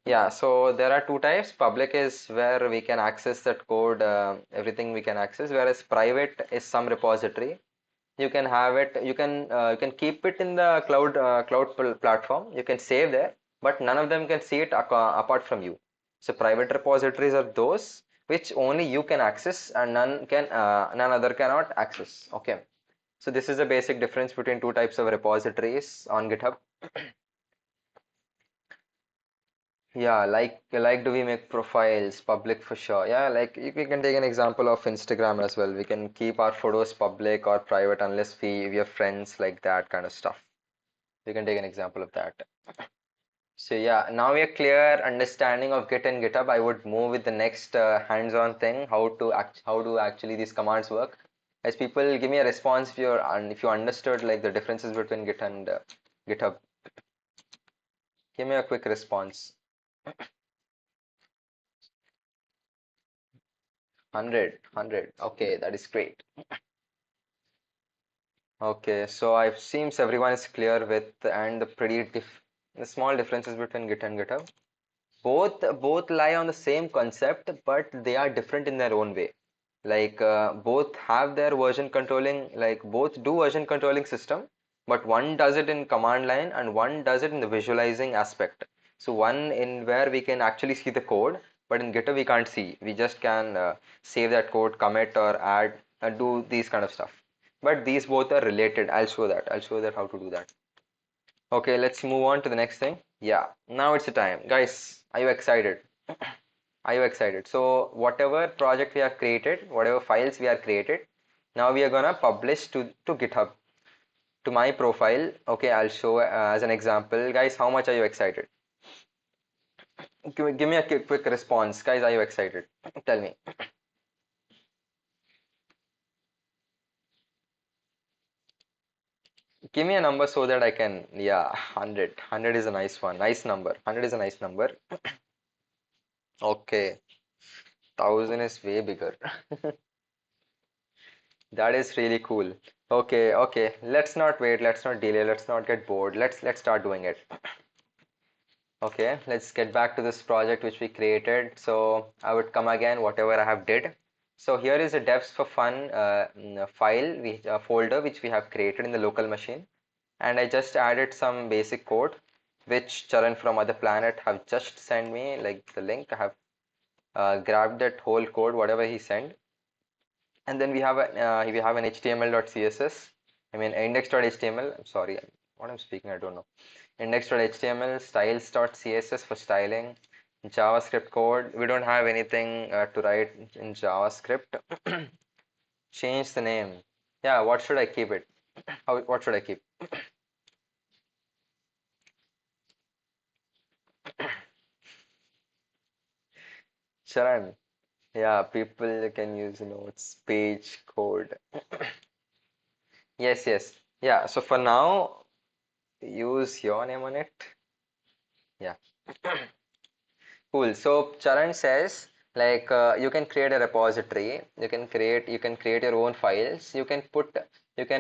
Yeah, so there are two types. Public is where we can access that code, everything we can access, whereas private is some repository. You can have it, you can keep it in the platform. You can save there, but none of them can see it apart from you. So private repositories are those which only you can access and none other cannot access. Okay, so this is the basic difference between two types of repositories on GitHub. Yeah, like do we make profiles public for sure? Yeah, like we can take an example of Instagram as well. We can keep our photos public or private unless we are friends, like that kind of stuff. We can take an example of that. So yeah, now we are clear understanding of Git and GitHub. I would move with the next hands-on thing, how do actually these commands work. As people give me a response if you understood like the differences between Git and GitHub. Give me a quick response. 100. Okay, that is great. Okay, so it seems everyone is clear with and the small differences between Git and GitHub. Both lie on the same concept, but they are different in their own way. Like both have their version controlling, like both do version controlling system, but one does it in command line and one does it in the visualizing aspect. So one in where we can actually see the code, but in GitHub we can't see. We just can save that code, commit or add, and do these kind of stuff. But these both are related. I'll show that how to do that. Okay, let's move on to the next thing. Yeah, now it's the time. Guys, are you excited? Are you excited? So whatever project we have created, whatever files we have created, now we are gonna publish to GitHub, to my profile. Okay, I'll show as an example. Guys, how much are you excited? Give me a quick response. Guys, are you excited? Tell me. Give me a number so that I can, yeah, 100. 100 is a nice one. Nice number. 100 is a nice number. Okay. 1000 is way bigger. That is really cool. Okay. Let's not wait. Let's not delay. Let's not get bored. Let's start doing it. Okay, let's get back to this project which we created. So I would come again, whatever I have did. So here is a devs for fun file, folder which we have created in the local machine. And I just added some basic code which Charan from other planet have just sent me, like the link. I have grabbed that whole code, whatever he sent. And then we have an html.css, I mean index.html. I'm sorry, what I'm speaking, I don't know. Index.html, styles.css for styling, JavaScript code. We don't have anything to write in JavaScript. Change the name. Yeah, what should I keep it? What should I keep? Sharan. Yeah, people can use notes, page code. Yes. Yeah, so for now, use your name on it. Yeah. Cool. So Charan says like you can create a repository. You can create your own files. You can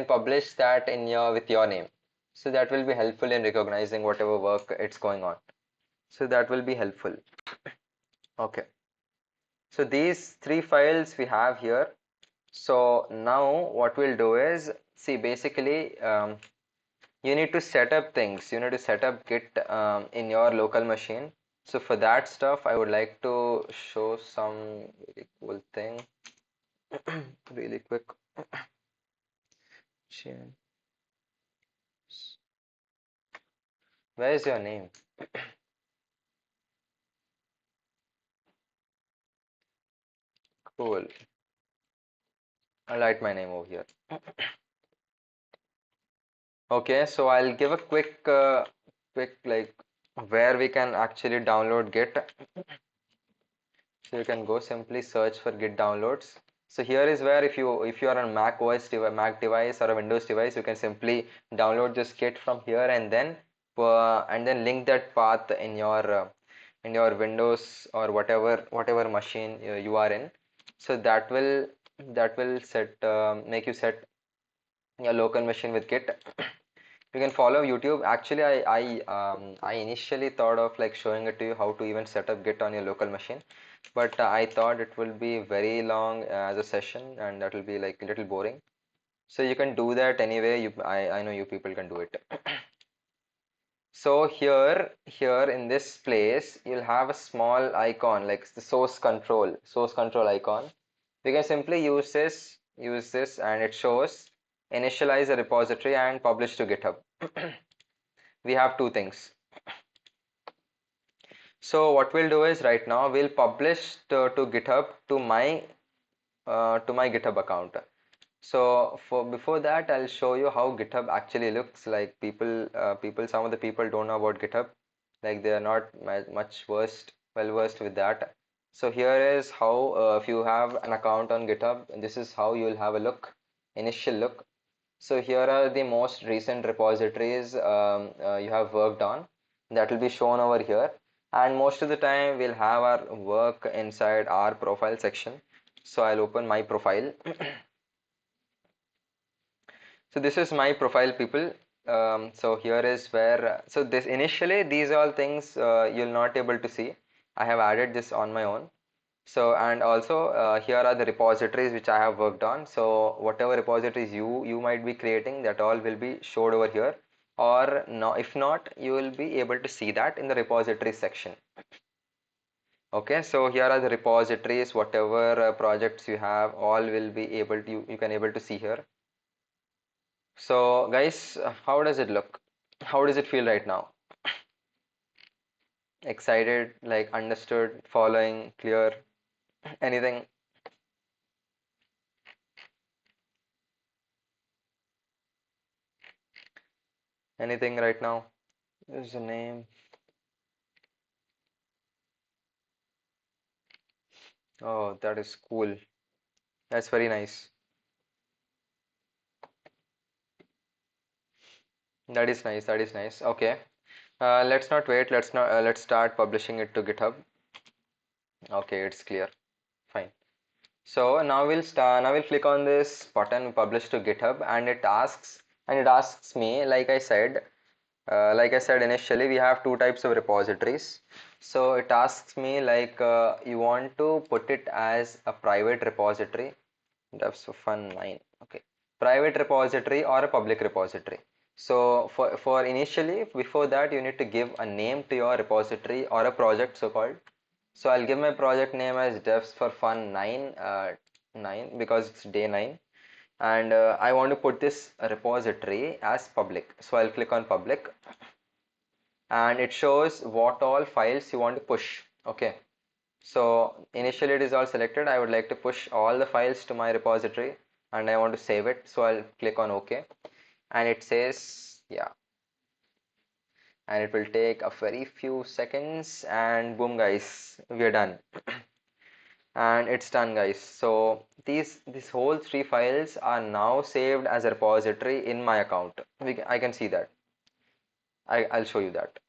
publish that in your with your name. So that will be helpful in recognizing whatever work it's going on. So that will be helpful. Okay. So these three files we have here. So now what we'll do is see basically you need to set up things. You need to set up Git in your local machine. So for that stuff, I would like to show some really cool thing really quick. Chin. Where is your name? Cool. I'll write my name over here. Okay, so I'll give a quick like where we can actually download Git. So you can go simply search for Git downloads. So here is where if you are on Mac device or a Windows device, you can simply download this Git from here and then link that path in your Windows or whatever machine you are in. So that will make you set your local machine with Git. You can follow YouTube. Actually, I initially thought of like showing it to you how to even set up Git on your local machine, but I thought it will be very long as a session, and that will be like a little boring. So you can do that anyway. I know you people can do it. So here in this place, you'll have a small icon like the source control icon. We can simply use this, and it shows initialize a repository and publish to GitHub. We have two things. So what we'll do is right now we'll publish to GitHub to my GitHub account. So for before that, I'll show you how GitHub actually looks like. Some of the people don't know about GitHub, like they are not much well versed with that. So here is how, if you have an account on GitHub, this is how you'll have a initial look. So here are the most recent repositories you have worked on. That will be shown over here. And most of the time we'll have our work inside our profile section. So I'll open my profile. So this is my profile, people. So here is where, so this initially these all things you'll not able to see. I have added this on my own. So and also here are the repositories which I have worked on. So whatever repositories you might be creating, that all will be showed over here. Or no, if not, you will be able to see that in the repository section. Okay, so here are the repositories, whatever projects you have, all will be able to you can able to see here. So guys, how does it look? How does it feel right now? Excited, like understood, following, clear, anything? Anything right now? This is the name. Oh, that is cool. That's very nice. That is nice. That is nice. Okay. Let's not wait. Let's start publishing it to GitHub. Okay, it's clear. Fine. So now we'll start. Now we'll click on this button, publish to GitHub, and it asks me, like I said initially, we have two types of repositories. So it asks me like you want to put it as a private repository, devsForFun 9. Okay, private repository or a public repository. So for initially, before that, you need to give a name to your repository or a project, so called. So I'll give my project name as devsForFun 9 because it's day 9, and I want to put this repository as public. So I'll click on public, and it shows what all files you want to push. Okay, so initially it is all selected. I would like to push all the files to my repository, and I want to save it. So I'll click on OK, and it says yeah, and it will take a very few seconds, and boom guys, we are done. And it's done guys. So these whole three files are now saved as a repository in my account. I can see that. I'll show you that.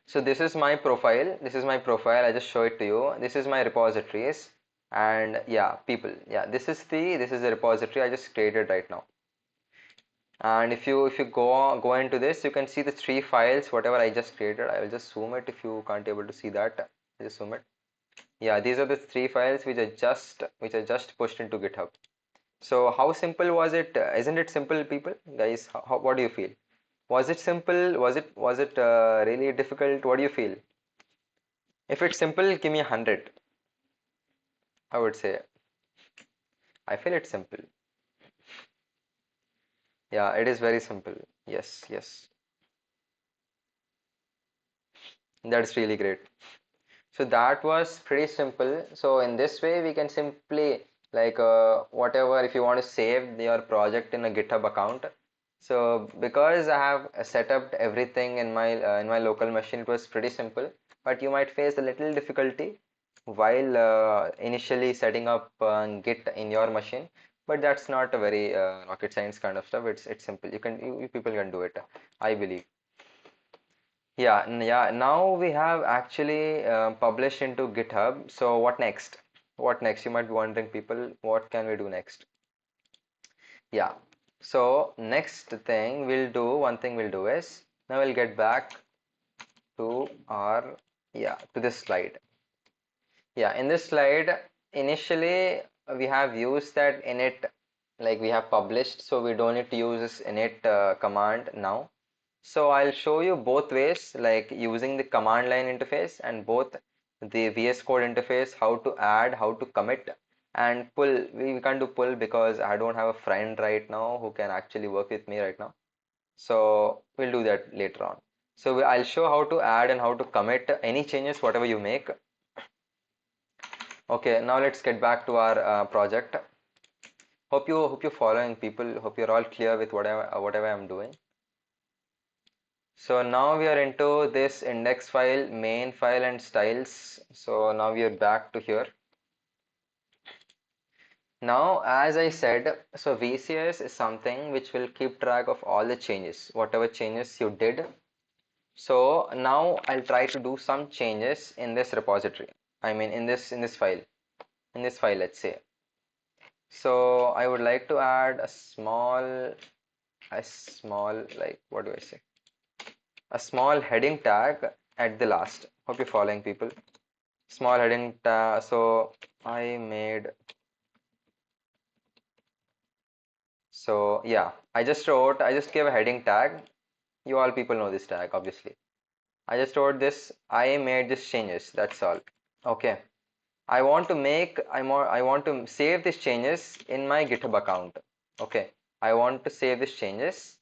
So this is my profile. I just show it to you. This is my repositories, and yeah, people, yeah, this is the repository I just created right now. And if you go into this, you can see the three files whatever I just created. I will just zoom it if you can't able to see that. I just zoom it. Yeah, these are the three files which I just pushed into GitHub. So how simple was it? Isn't it simple, people? Guys, what do you feel? Was it simple? Was it really difficult? What do you feel? If it's simple, give me 100. I would say I feel it's simple. Yeah, it is very simple. Yes, yes. That's really great. So that was pretty simple. So in this way, we can simply like whatever, if you want to save your project in a GitHub account. So because I have set up everything in my local machine, it was pretty simple. But you might face a little difficulty while initially setting up Git in your machine. But that's not a very rocket science kind of stuff. It's simple. You people can do it, I believe. Yeah, yeah. Now we have actually published into GitHub. So what next? What next? You might be wondering, people, what can we do next? Yeah. So next thing we'll do, one thing we'll do is now we'll get back to our, yeah, to this slide. Yeah, in this slide, initially we have used that init like we have published, so we don't need to use this init command now. So I'll show you both ways, like using the command line interface and both the VS Code interface, how to add, how to commit and pull. We can't do pull because I don't have a friend right now who can actually work with me right now. So we'll do that later on. So I'll show how to add and how to commit any changes, whatever you make. Okay, now let's get back to our project. Hope you're following, people. Hope you're all clear with whatever I'm doing. So now we are into this index file, main file and styles. So now we are back to here. Now, as I said, so VCS is something which will keep track of all the changes, whatever changes you did. So now I'll try to do some changes in this repository. I mean in this file, let's say. So I would like to add a small, like, what do I say? A small heading tag at the last. Hope you're following, people. Small heading tag. So I made, so yeah, I just gave a heading tag. You all people know this tag, obviously. I just wrote this, I made this changes, that's all. Okay. I want to save these changes in my GitHub account. Okay. I want to save these changes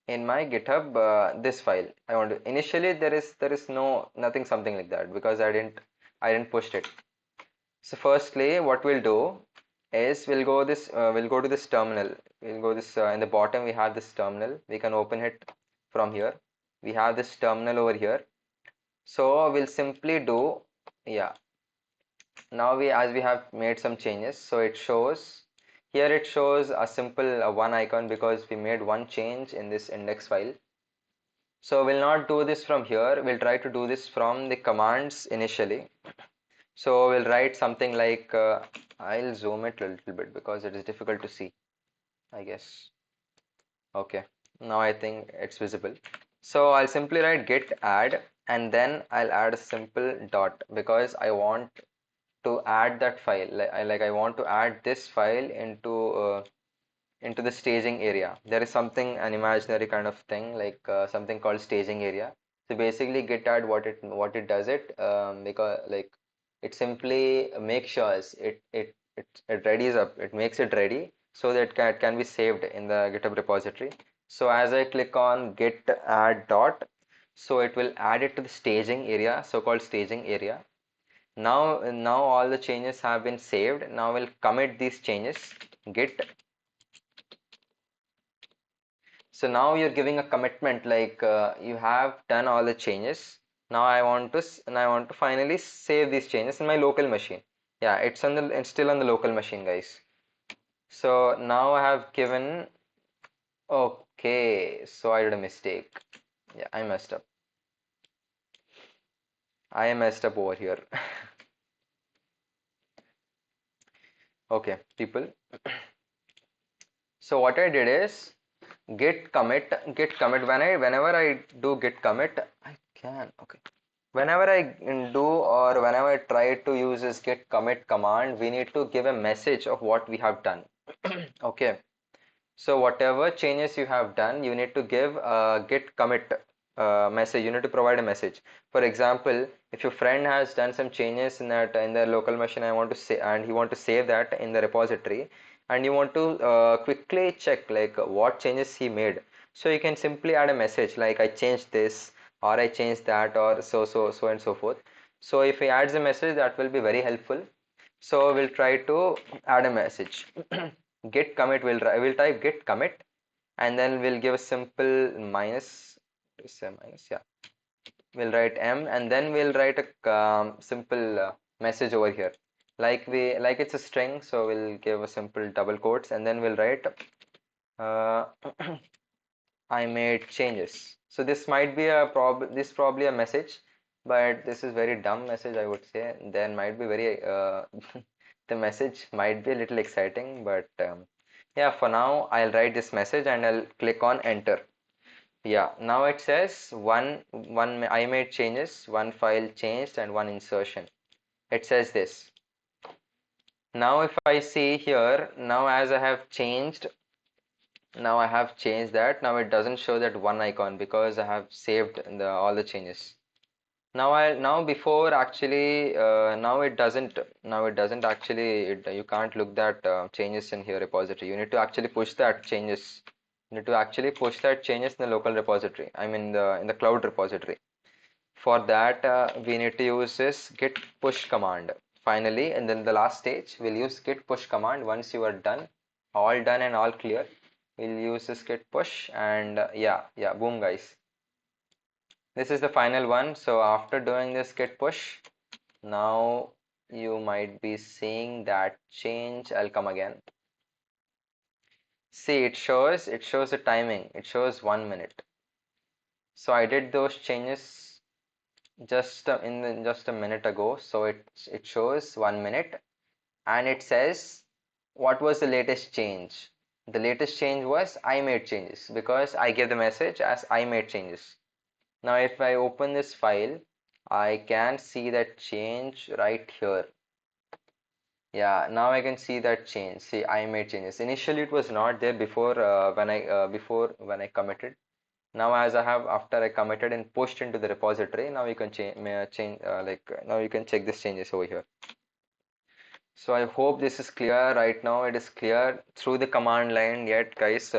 in my GitHub this file. I want to initially there is nothing something like that because I didn't push it. So firstly, what we'll do is we'll go to this terminal. We'll go this in the bottom. We have this terminal. We can open it from here. We have this terminal over here. So we'll simply do, yeah. Now as we have made some changes, so it shows here. It shows a simple one icon because we made one change in this index file. So we'll not do this from here. We'll try to do this from the commands initially. So we'll write something like, I'll zoom it a little bit because it is difficult to see, I guess. Okay, now I think it's visible. So I'll simply write git add and then I'll add a simple dot because I want to add that file. I want to add this file into the staging area. There is something, an imaginary kind of thing, like something called staging area. So basically git add, what it does it, because like it simply makes sure it readies up, it makes it ready so that it can be saved in the GitHub repository. So as I click on git add dot, so it will add it to the staging area, so-called staging area. Now all the changes have been saved. Now we'll commit these changes, git. So now you're giving a commitment, like you have done all the changes. Now I want to finally save these changes in my local machine. Yeah, it's still on the local machine, guys. So now I have given, okay, so I did a mistake. Yeah, I messed up. I messed up over here. Okay, people. So what I did is git commit. Whenever I do git commit, I can, okay. Whenever I do or whenever I try to use this git commit command, we need to give a message of what we have done. Okay. So whatever changes you have done, you need to give a git commit message. You need to provide a message. For example, if your friend has done some changes in their local machine, I want to say, and he want to save that in the repository, and you want to quickly check like what changes he made. So you can simply add a message like I changed this or I changed that or so and so forth. So if he adds a message, that will be very helpful. So we'll try to add a message. Git commit, we'll type git commit and then we'll give a simple minus, say minus, yeah. We'll write m and then we'll write a simple message over here. Like it's a string, so we'll give a simple double quotes and then we'll write uh, I made changes. So this might be this probably a message, but this is very dumb message, I would say. Then might be very the message might be a little exciting, but yeah, for now I'll write this message and I'll click on enter. Yeah, now it says one I made changes, one file changed and one insertion. It says this. Now if I see here, now as I have changed, now I have changed that. Now it doesn't show that one icon because I have saved all the changes. Now before actually now it doesn't actually you can't look that changes in here repository. You need to actually push that changes. You need to actually push that changes in the local repository. I mean the cloud repository. For that we need to use this git push command. Finally, and then the last stage we'll use git push command. Once you are done, all done and all clear, we'll use this git push and yeah, boom guys. This is the final one. So after doing this git push, now you might be seeing that change. I'll come again. See, it shows the timing. It shows 1 minute. So I did those changes just a minute ago. So it shows 1 minute and it says what was the latest change. The latest change was I made changes because I gave the message as I made changes. Now if I open this file, I can see that change right here. Yeah, now I can see that change. See, I made changes. Initially it was not there before when I committed. Now as I have after I committed and pushed into the repository, now you can change now you can check this changes over here. So I hope this is clear right now. It is clear through the command line yet, guys.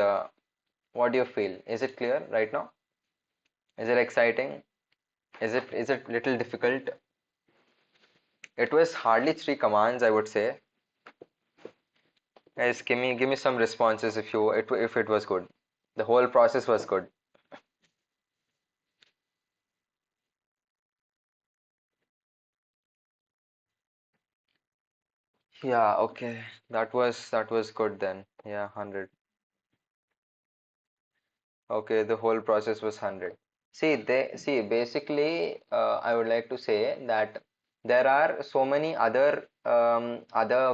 What do you feel? Is it clear right now? Is it exciting? Is it little difficult? It was hardly three commands, I would say. Guys, give me some responses if it was good. The whole process was good. Yeah, okay. That was good then. Yeah, 100. Okay, the whole process was 100. See basically I would like to say that there are so many other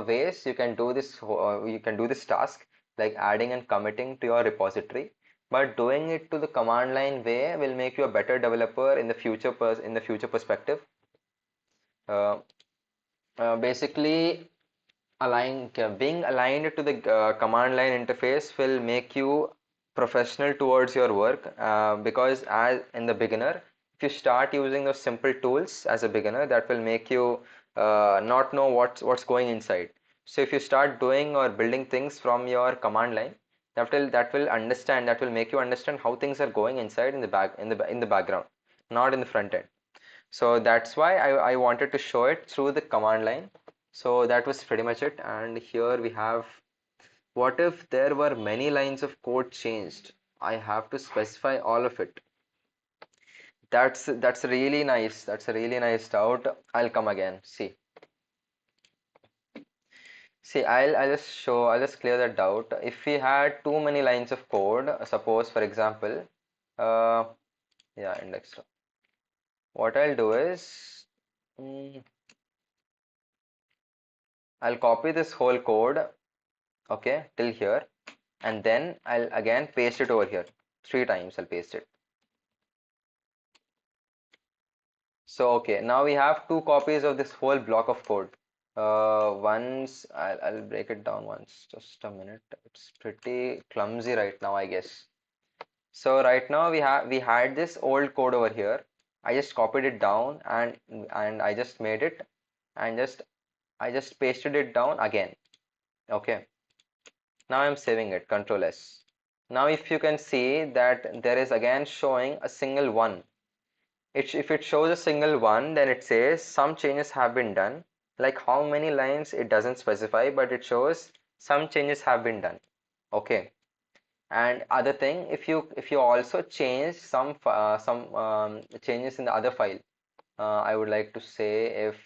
ways you can do this task like adding and committing to your repository, but doing it to the command line way will make you a better developer in the future perspective. Uh, Basically being aligned to the command line interface will make you professional towards your work because as in the beginner, if you start using those simple tools as a beginner, that will make you not know what's going inside. So if you start doing or building things from your command line, that will make you understand how things are going inside in the background, not in the front end. So that's why I wanted to show it through the command line. So that was pretty much it. And here we have, what if there were many lines of code changed? I have to specify all of it. That's really nice. That's a really nice doubt. I'll come again. See, I'll just clear that doubt. If we had too many lines of code, suppose for example, uh, yeah, index. What I'll do is, mm, I'll copy this whole code, okay, till here, and then I'll again paste it over here. 3 times I'll paste it. So okay, now we have 2 copies of this whole block of code. Once I'll break it down once. Just a minute. It's pretty clumsy right now, I guess. So right now we had this old code over here. I just copied it down and I just made it and I just pasted it down again. Okay. Now I'm saving it, Control S. Now if you can see that there is again showing a single one. If it shows a single one, then it says some changes have been done. Like how many lines it doesn't specify, but it shows some changes have been done. Okay. And other thing, if you also change some changes in the other file, I would like to say if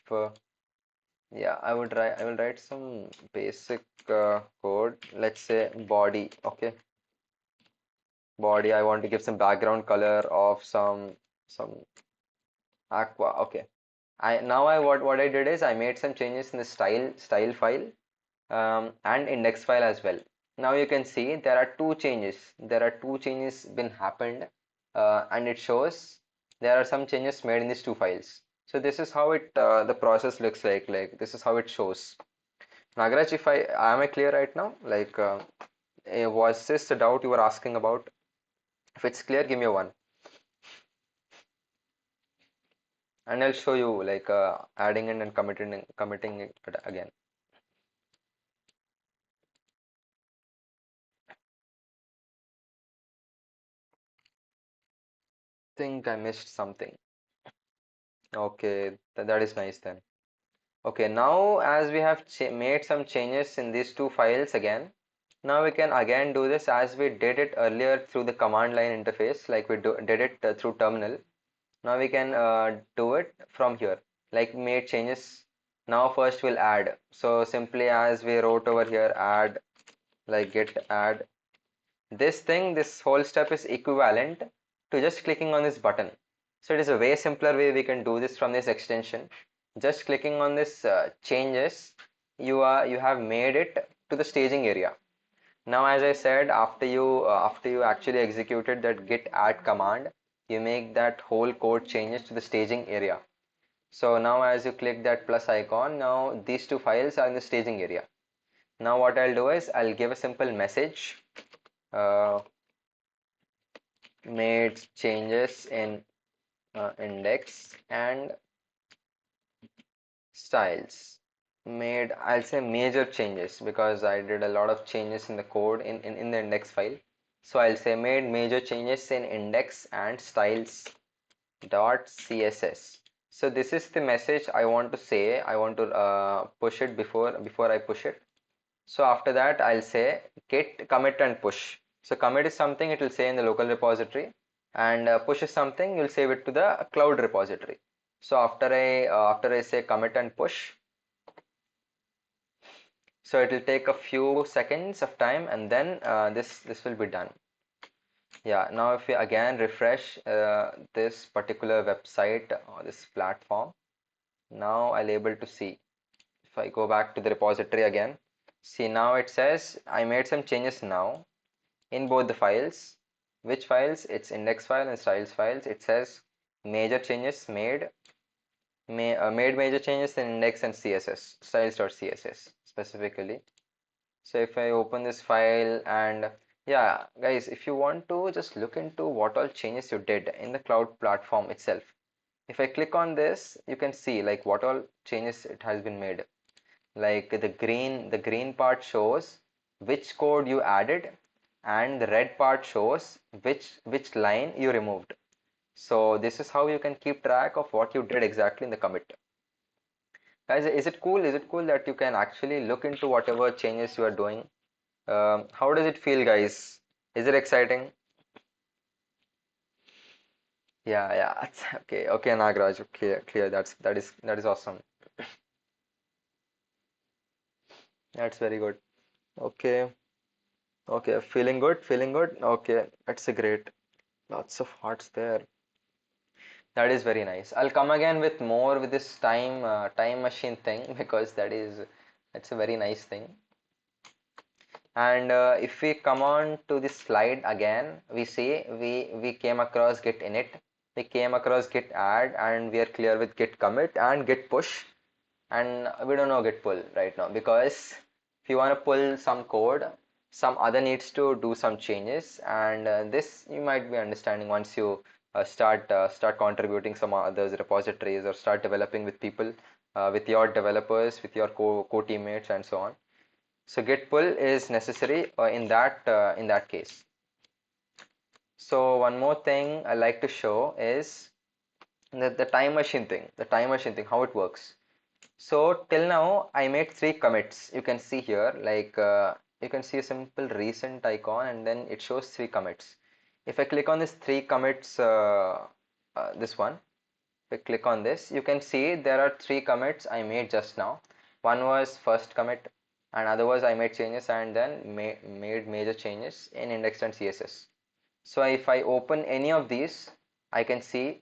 yeah, I will write some basic code. Let's say body. Okay, body. I want to give some background color of some aqua. Okay. I what I did is I made some changes in the style file and index file as well. Now you can see there are two changes. There are two changes been happened, and it shows there are some changes made in these two files. So this is how the process looks like. Like this is how it shows. Nagraj, if am I clear right now? Like, was this the doubt you were asking about? If it's clear, give me a one, and I'll show you like adding in and committing it again. Think I missed something. Okay, that is nice then. Okay, now as we have made some changes in these two files again, now we can again do this as we did it earlier through the command line interface, like we did it through terminal. Now we can do it from here, like made changes. Now first we'll add. So simply as we wrote over here, add, like git add. This whole step is equivalent to just clicking on this button. So it is a way simpler way we can do this from this extension. Just clicking on this changes, you have made it to the staging area. Now, as I said, after you actually executed that git add command, you make that whole code changes to the staging area. So now as you click that plus icon, now these two files are in the staging area. Now what I'll do is I'll give a simple message, uh, made changes in index and styles. Made, I'll say major changes because I did a lot of changes in the code in the index file. So I'll say made major changes in index and styles dot css. So this is the message I want to say. I want to push it before I push it. So after that I'll say git commit and push. So commit is something it will say in the local repository, and push is something you'll save it to the cloud repository. So after I say commit and push, so it will take a few seconds of time, and then this will be done. Yeah, now if we again refresh this particular website or this platform, now I'll able to see. If I go back to the repository again, see now it says I made some changes now in both the files. Which files? It's index file and styles files. It says major changes made, made major changes in index and CSS, styles.css specifically. So if I open this file, and yeah, guys, if you want to just look into what all changes you did in the cloud platform itself, if I click on this, you can see like what all changes it has been made. Like the green part shows which code you added, and the red part shows which line you removed. So this is how you can keep track of what you did exactly in the commit. Guys, is it cool? Is it cool that you can actually look into whatever changes you are doing? How does it feel, guys? Is it exciting? Yeah, yeah. Okay, okay, Nagraj. Okay, clear. That is awesome. That's very good. Okay, okay. Feeling good, feeling good. Okay, that's a great. Lots of hearts there. That is very nice. I'll come again with more with this time machine thing because that's a very nice thing. And if we come on to this slide again, we see we came across git init, we came across git add, and we are clear with git commit and git push, and we don't know git pull right now because if you want to pull some code, some other needs to do some changes, and this you might be understanding once you start contributing some others repositories or start developing with people, with your developers, with your co teammates, and so on. So git pull is necessary in that case. So one more thing I like to show is the time machine thing. The time machine thing, how it works. So till now I made 3 commits. You can see here, like you can see a simple recent icon, and then it shows 3 commits. If I click on this 3 commits, this one, if I click on this, you can see there are 3 commits I made just now. One was first commit, and other was I made changes and then made major changes in index and CSS. So if I open any of these, I can see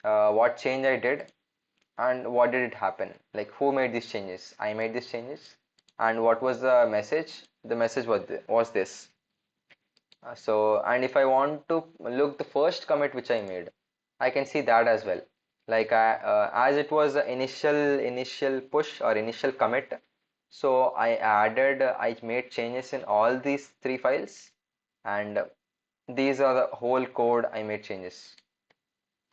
what change I did and what did it happen. Like who made these changes? I made these changes. And what was the message? The message was this. And if I want to look the first commit which I made, I can see that as well. Like as it was the initial push or initial commit, So I made changes in all these three files, and these are the whole code I made changes.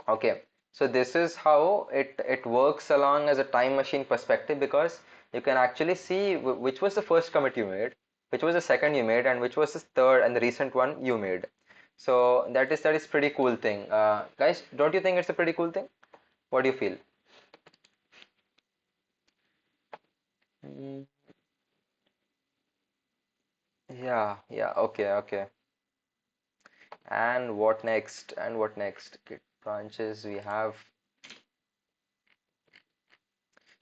Okay, so this is how it works along as a time machine perspective, because you can actually see which was the first commit you made, which was the second you made, and which was the third and the recent one you made. So that is pretty cool thing. Guys, don't you think it's a pretty cool thing? What do you feel? Mm, yeah, yeah, okay, okay. And what next? And what next? Git branches we have.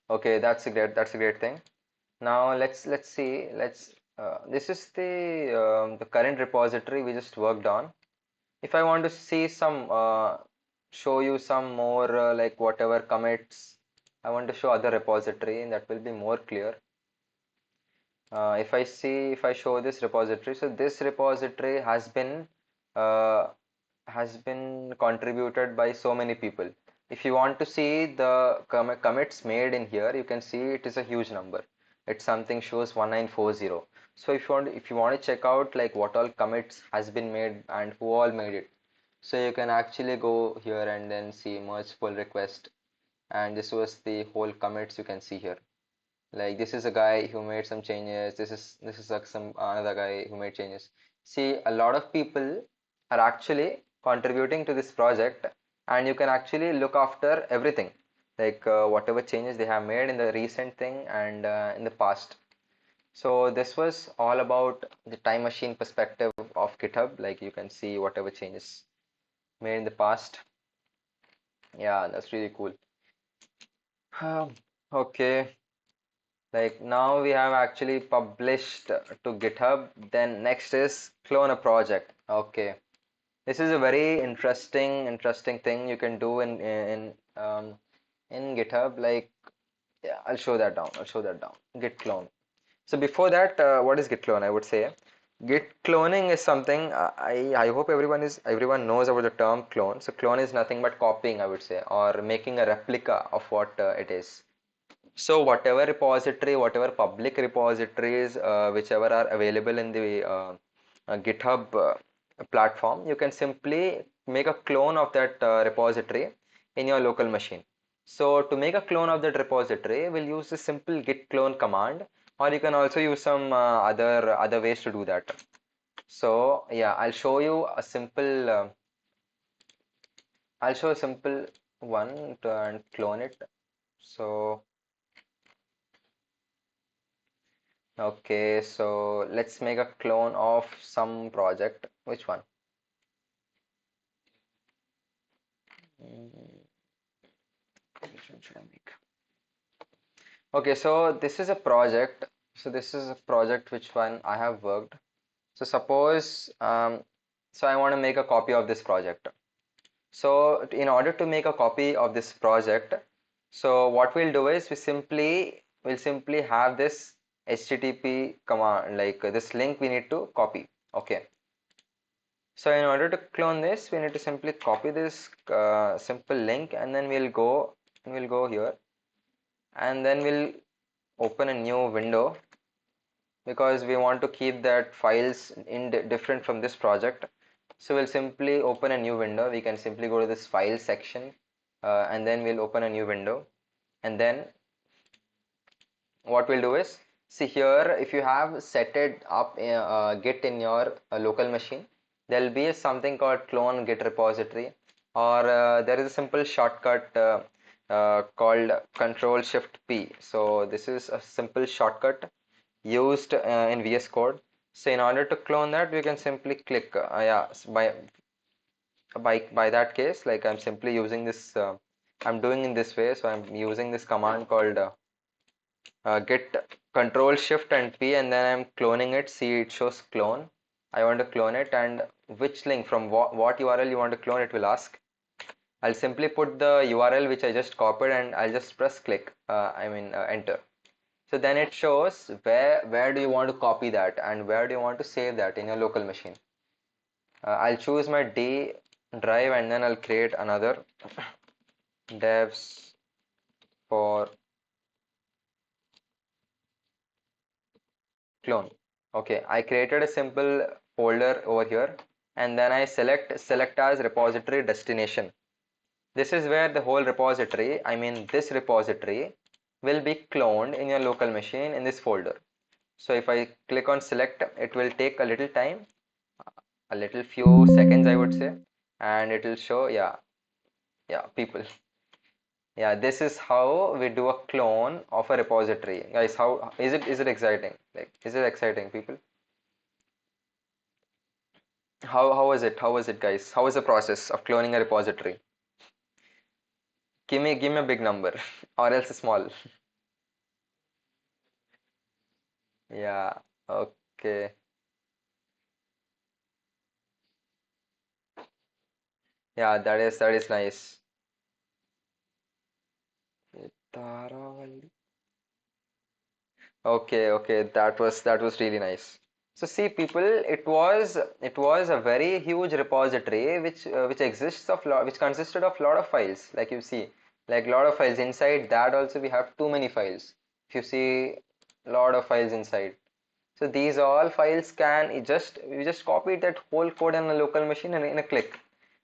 Okay, that's a great thing. Now let's see. This is the current repository we just worked on. If I want to see some show you some more like whatever commits, I want to show other repository, and that will be more clear. If I show this repository, so this repository uh, has been contributed by so many people. If you want to see the commits made in here, you can see it is a huge number. It's something shows 1940. So if you want to check out like what all commits has been made and who all made it, so you can actually go here and then see merge pull request, and this was the whole commits you can see here. Like this is a guy who made some changes. This is like some another guy who made changes. See, a lot of people are actually contributing to this project, and you can actually look after everything, like whatever changes they have made in the recent thing and in the past. So this was all about the time machine perspective of GitHub. Like you can see whatever changes made in the past. Yeah, that's really cool. Okay. Like now we have actually published to GitHub. Then next is clone a project. Okay, this is a very interesting thing you can do in GitHub. Like yeah, I'll show that down. I'll show that down. Git clone. So before that, what is git clone? I would say git cloning is something I hope everyone knows about the term clone. So clone is nothing but copying, I would say, or making a replica of what it is. So whatever repository, whatever public repositories, whichever are available in the GitHub platform, you can simply make a clone of that repository in your local machine. So to make a clone of that repository, we'll use the simple git clone command, or you can also use some other ways to do that. So yeah, I'll show a simple one and clone it. So okay, so let's make a clone of some project. Which one? Mm, which one should I make? Okay, so this is a project. So this is a project which one I have worked. So suppose, so I want to make a copy of this project. So in order to make a copy of this project, so what we'll do is we'll simply have this HTTP command, like this link we need to copy. Okay. So in order to clone this, we need to simply copy this simple link, and then we'll go here, and then we'll open a new window, because we want to keep that files in different from this project. So we'll simply open a new window. We can simply go to this file section, and then we'll open a new window, and then what we'll do is, see here, if you have set it up git in your local machine, there'll be something called clone git repository, or there is a simple shortcut called control shift p. So this is a simple shortcut used in VS Code. So in order to clone that, we can simply click yeah, by that case, like I'm simply using this I'm doing in this way. So I'm using this command called git control shift and p, and then I'm cloning it. See, it shows clone. I want to clone it, and which link from what URL you want to clone, it will ask. I'll simply put the URL which I just copied, and I'll just press click, enter. So then it shows where do you want to copy that, and where do you want to save that in your local machine. I'll choose my D drive, and then I'll create another devs for clone. Okay, I created a simple folder over here, and then I select as repository destination. This is where the whole repository, I mean this repository, will be cloned in your local machine in this folder. So if I click on select, it will take a little time, a little few seconds I would say, and it will show, yeah, people. Yeah, this is how we do a clone of a repository. Guys, how is it exciting? Like, is it exciting, people? How is it? How is it, guys? How is the process of cloning a repository? Give me a big number, or else a small. Yeah, okay. Yeah, that is nice. Taravalli. Okay, okay, that was really nice. So see, people, it was a very huge repository which exists of lot which consisted of lot of files. Like you see, like lot of files inside that also we have too many files. If you see, lot of files inside. So these all files can we just copied that whole code in a local machine in a click.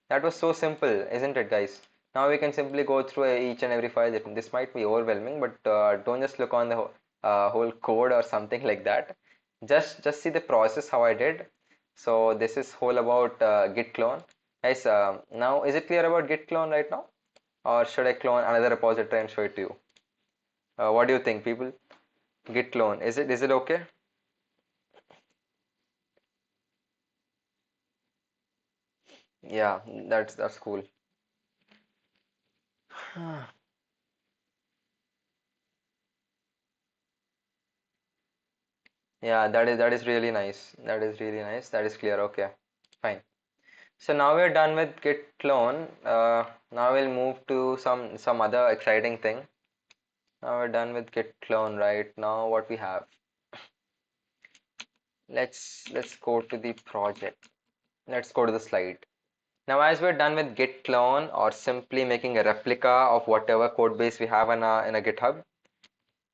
That was so simple, isn't it, guys? Now we can simply go through each and every file. This might be overwhelming, but don't just look on the whole code or something like that. Just see the process how I did. So this is whole about git clone. Guys, now is it clear about git clone right now, or should I clone another repository and show it to you? What do you think, people? Git clone, is it okay? Yeah, that's cool. Yeah, that is really nice. That is really nice. That is clear. Okay, fine. So now we're done with git clone. Now we'll move to some other exciting thing. Now we're done with git clone, right? Now what we have? Let's go to the project. Let's go to the slide. Now as we're done with git clone or simply making a replica of whatever code base we have in a GitHub.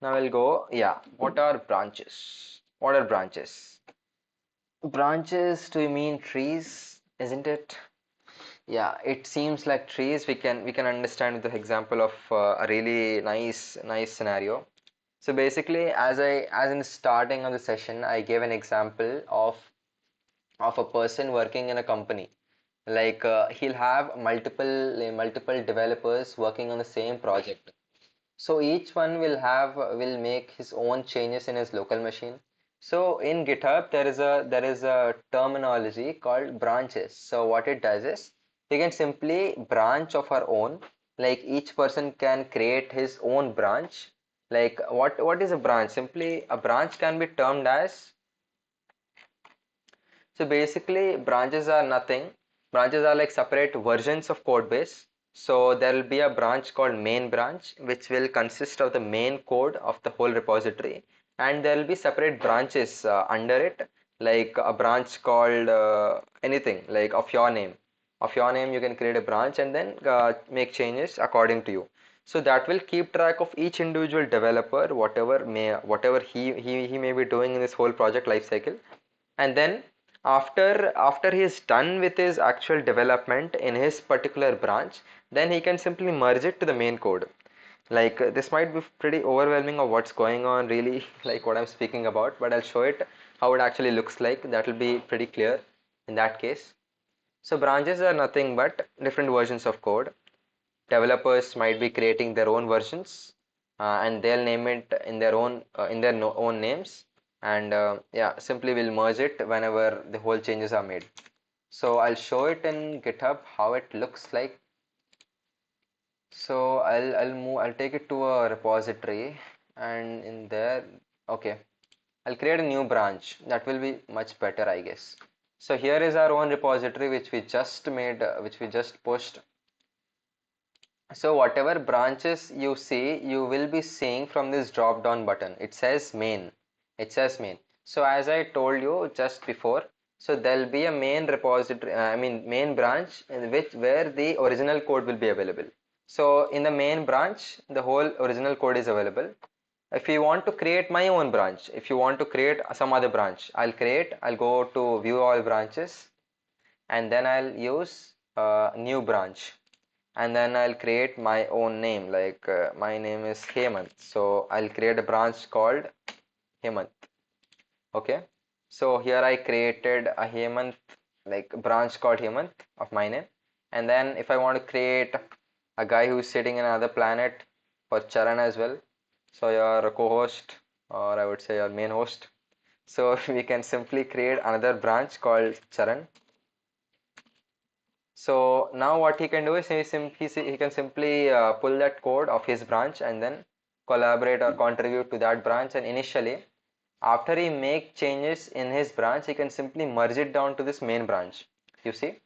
Now we'll go, yeah, what are branches? What are branches? Branches, do you mean trees, isn't it? Yeah, it seems like trees. We can understand with the example of a really nice scenario. So basically, as in starting of the session, I gave an example of a person working in a company. Like he'll have multiple developers working on the same project. So each one will make his own changes in his local machine. So in GitHub there is a terminology called branches. So what it does is we can simply branch of our own. Like each person can create his own branch. Like what is a branch? Simply a branch can be termed as, so basically, branches are nothing. Branches are like separate versions of code base. So there will be a branch called main branch, which will consist of the main code of the whole repository, and there will be separate branches under it, like a branch called anything, like of your name. Of your name, you can create a branch and then make changes according to you. So that will keep track of each individual developer, whatever he may be doing in this whole project lifecycle, and then after he is done with his actual development in his particular branch, then he can simply merge it to the main code. Like this might be pretty overwhelming of what's going on really, like what I'm speaking about, but I'll show it how it actually looks like. That will be pretty clear in that case. So branches are nothing but different versions of code. Developers might be creating their own versions, and they'll name it in their own names, and yeah, simply we'll merge it whenever the whole changes are made. So I'll show it in GitHub how it looks like. So I'll take it to a repository, and in there, okay, I'll create a new branch. That will be much better, I guess. So here is our own repository which we just made, which we just pushed. So whatever branches you see, you will be seeing from this drop down button. It says main. It says main. So as I told you just before, so there'll be a main repository, I mean main branch in which where the original code will be available. So in the main branch, the whole original code is available. If you want to create my own branch, if you want to create some other branch, I'll go to view all branches, and then I'll use new branch, and then I'll create my own name, like my name is Hemant, so I'll create a branch called Hemant. Okay, so here I created a Hemant, like branch called Hemant of my name. And then if I want to create a guy who's sitting in another planet for Charan as well, so your co-host, or I would say your main host, so we can simply create another branch called Charan. So now what he can do is he can simply pull that code of his branch and then collaborate or contribute to that branch. And initially, after he make changes in his branch, he can simply merge it down to this main branch. You see?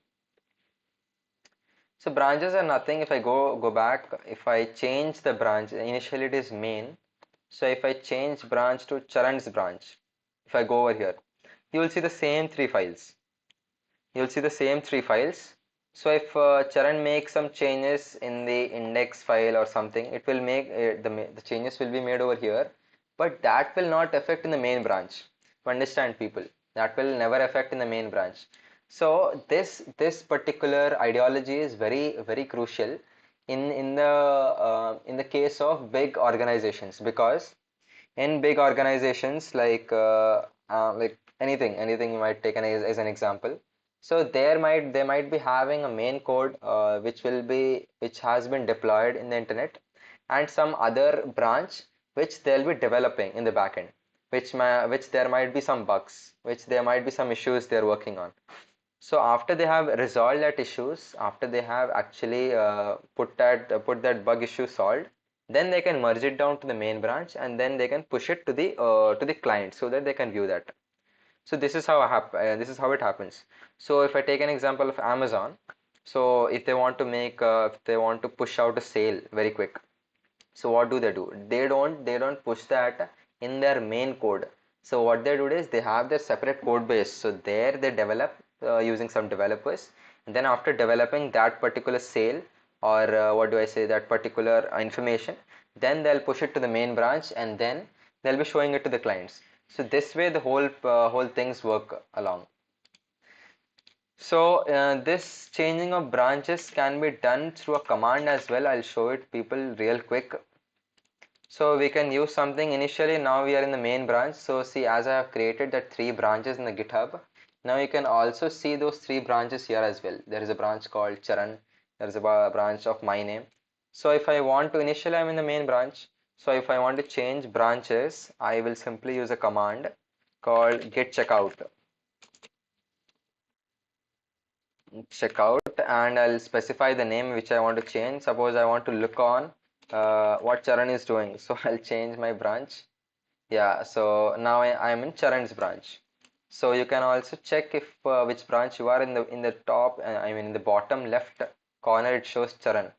So branches are nothing. If I go back, if I change the branch, initially it is main. So if I change branch to Charan's branch, if I go over here, you will see the same three files. You'll see the same three files. So if Charan makes some changes in the index file or something, it will make the changes will be made over here, but that will not affect in the main branch. To understand, people, that will never affect in the main branch. So this particular ideology is very crucial in the case of big organizations, because in big organizations like anything you might take as an example. So they might be having a main code which has been deployed in the internet, and some other branch which they'll be developing in the backend, which there might be some bugs, which there might be some issues they're working on. So after they have resolved that issues, after they have actually put that bug issue solved, then they can merge it down to the main branch, and then they can push it to the client so that they can view that. So this is how it happens. So if I take an example of Amazon, so if they want to if they want to push out a sale very quick, so what do? They don't push that in their main code. So what they do is they have their separate code base. So there they develop using some developers. And then after developing that particular sale, or what do I say, that particular information, then they'll push it to the main branch, and then they'll be showing it to the clients. So this way the whole things work along. So this changing of branches can be done through a command as well. I'll show it people real quick. So we can use something initially. Now we are in the main branch. So see, as I have created that three branches in the GitHub, now you can also see those three branches here as well. There is a branch called Charan. There is a branch of my name. So if I want to, initially I'm in the main branch. So if I want to change branches, I will simply use a command called git checkout. Checkout, and I'll specify the name which I want to change. Suppose I want to look on what Charan is doing. So I'll change my branch. Yeah, so now I'm in Charan's branch. So you can also check if which branch you are in the top. I mean in the bottom left corner it shows Charan.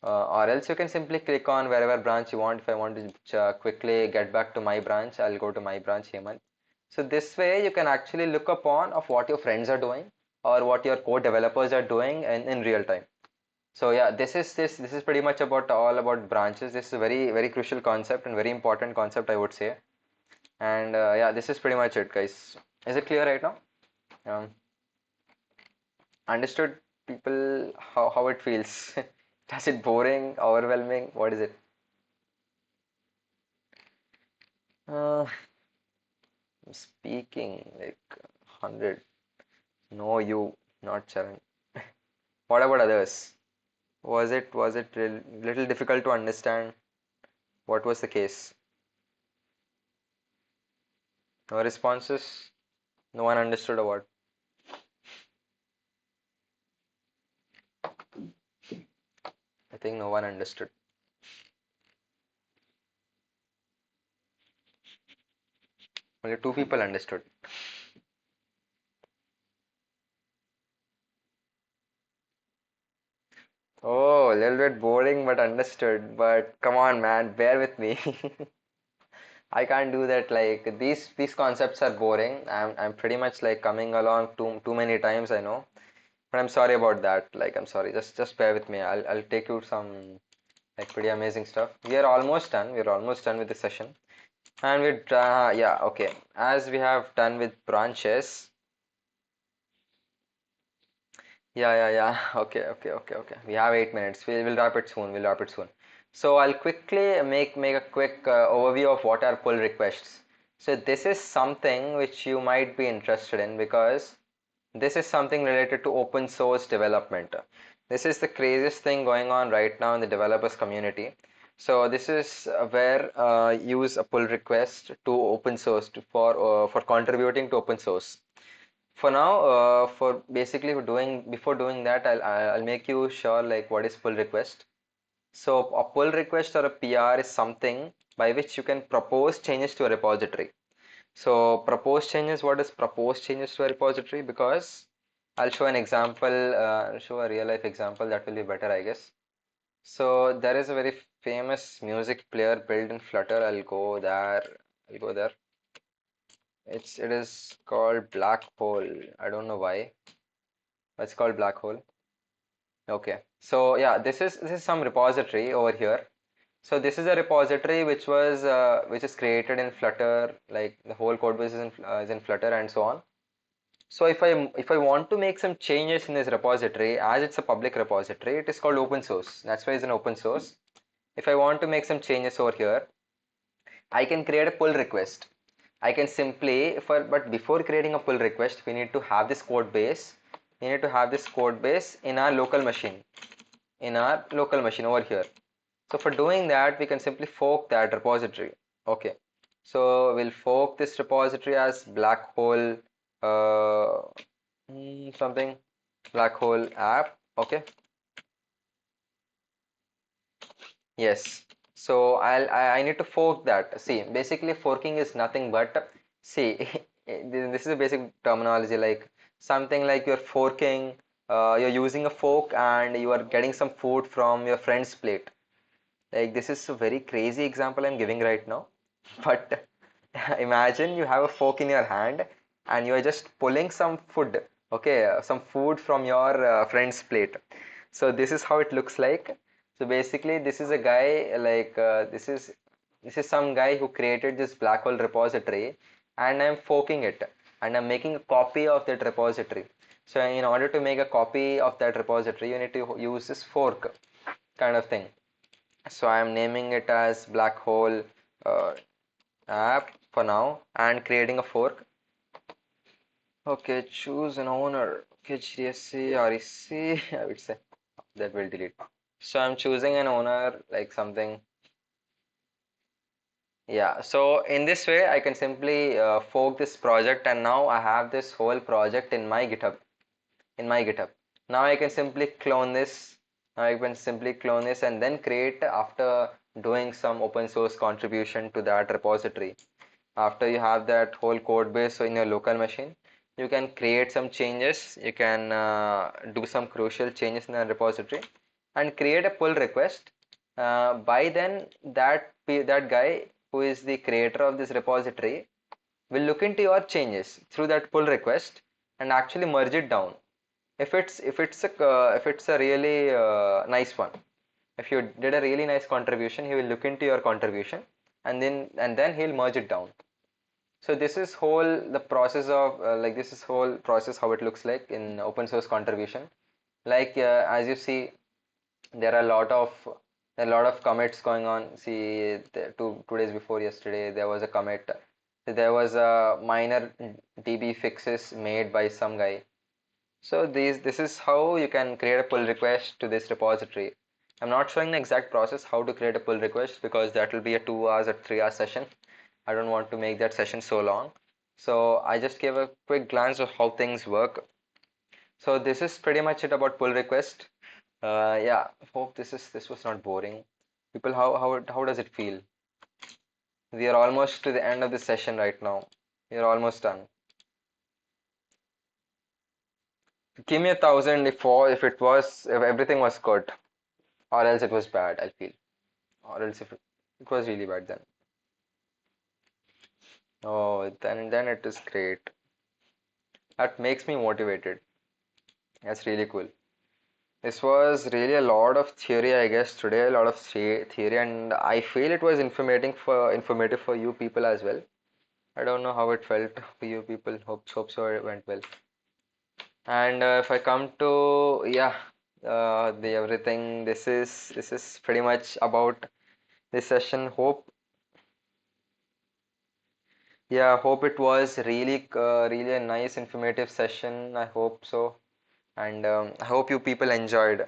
Or else you can simply click on wherever branch you want. If I want to quickly get back to my branch, I'll go to my branch Hemant. So this way you can actually look upon of what your friends are doing or what your code developers are doing in real time. So yeah, this is pretty much about all about branches. This is a very crucial concept and very important concept, I would say. And yeah, this is pretty much it, guys. Is it clear right now? Understood, people, how it feels? Is it boring, overwhelming? What is it? I'm speaking like 100. No, you, not Charan. What about others? Was it little difficult to understand? What was the case? No responses? No one understood or what? I think no one understood. Only two people understood. Oh, a little bit boring but understood. But come on, man, bear with me. I can't do that. Like these concepts are boring. I'm pretty much like coming along too many times, I know. But I'm sorry about that. Like I'm sorry. Just bear with me. I'll take you some like pretty amazing stuff. We are almost done. We're almost done with the session. And we're yeah, okay. As we have done with branches. Yeah. Okay. We have 8 minutes. We'll wrap it soon. We'll wrap it soon. So I'll quickly make a quick overview of what are pull requests. So this is something which you might be interested in because this is something related to open source development. This is the craziest thing going on right now in the developers community. So this is where use a pull request to open source for contributing to open source. For now, for basically before doing that, I'll make you sure like what is pull request. So a pull request or a PR is something by which you can propose changes to a repository. So propose changes, what is propose changes to a repository? Because I'll show an example, I'll show a real life example that will be better, I guess. So there is a very famous music player built in Flutter. I'll go there. I'll go there. It is called Black Hole. I don't know why. It's called Black Hole. Okay. So yeah, this is some repository over here. So this is a repository which is created in Flutter, like the whole code base is in Flutter and so on. So if I want to make some changes in this repository, as it's a public repository, it is called open source. That's why it's an open source. If I want to make some changes over here, I can create a pull request. I can simply but before creating a pull request, we need to have this code base. We need to have this code base in our local machine. In our local machine over here. So for doing that, we can simply fork that repository. Okay. So we'll fork this repository as black hole uh, something black hole app. Okay. Yes. So I need to fork that. See, basically forking is nothing but see this is a basic terminology like something like you're forking, you're using a fork and you are getting some food from your friend's plate. Like this is a very crazy example I'm giving right now. But imagine you have a fork in your hand and you are just pulling some food, okay, some food from your friend's plate. So this is how it looks like. So basically, this is a guy like this is some guy who created this black hole repository, and I'm forking it, and I'm making a copy of that repository. So in order to make a copy of that repository, you need to use this fork kind of thing. So I'm naming it as black hole uh, app for now and creating a fork. Okay, choose an owner. Okay, GSC, REC, I would say that will delete. So I'm choosing an owner like something. Yeah, so in this way I can simply fork this project and now I have this whole project in my GitHub. Now I can simply clone this. Now I can simply clone this and then create after doing some open source contribution to that repository. After you have that whole code base in your local machine, you can create some changes. You can do some crucial changes in the repository and create a pull request. By then, that guy who is the creator of this repository will look into your changes through that pull request and actually merge it down if it's a really nice one. If you did a really nice contribution, he will look into your contribution and then he'll merge it down. So this is whole the process of like this is whole process how it looks like in open source contribution. Like as you see, there are a lot of commits going on. See, two days before yesterday, there was a commit. There was a minor DB fixes made by some guy. So this is how you can create a pull request to this repository. I'm not showing the exact process how to create a pull request because that will be a 2 hours or 3 hour session. I don't want to make that session so long. So I just gave a quick glance of how things work. So this is pretty much it about pull request. Yeah, hope this was not boring. People, how does it feel? We are almost to the end of the session right now. We are almost done. Give me 1,000 if everything was good, or else it was bad. I feel, or else if it was really bad then. Oh, then it is great. That makes me motivated. That's really cool. This was really a lot of theory, I guess, today, a lot of theory, and I feel it was informative for you people as well. I don't know how it felt for you people. Hope so it went well. And if I come to the everything, this is pretty much about this session. Hope it was really a nice informative session. I hope so, and I hope you people enjoyed.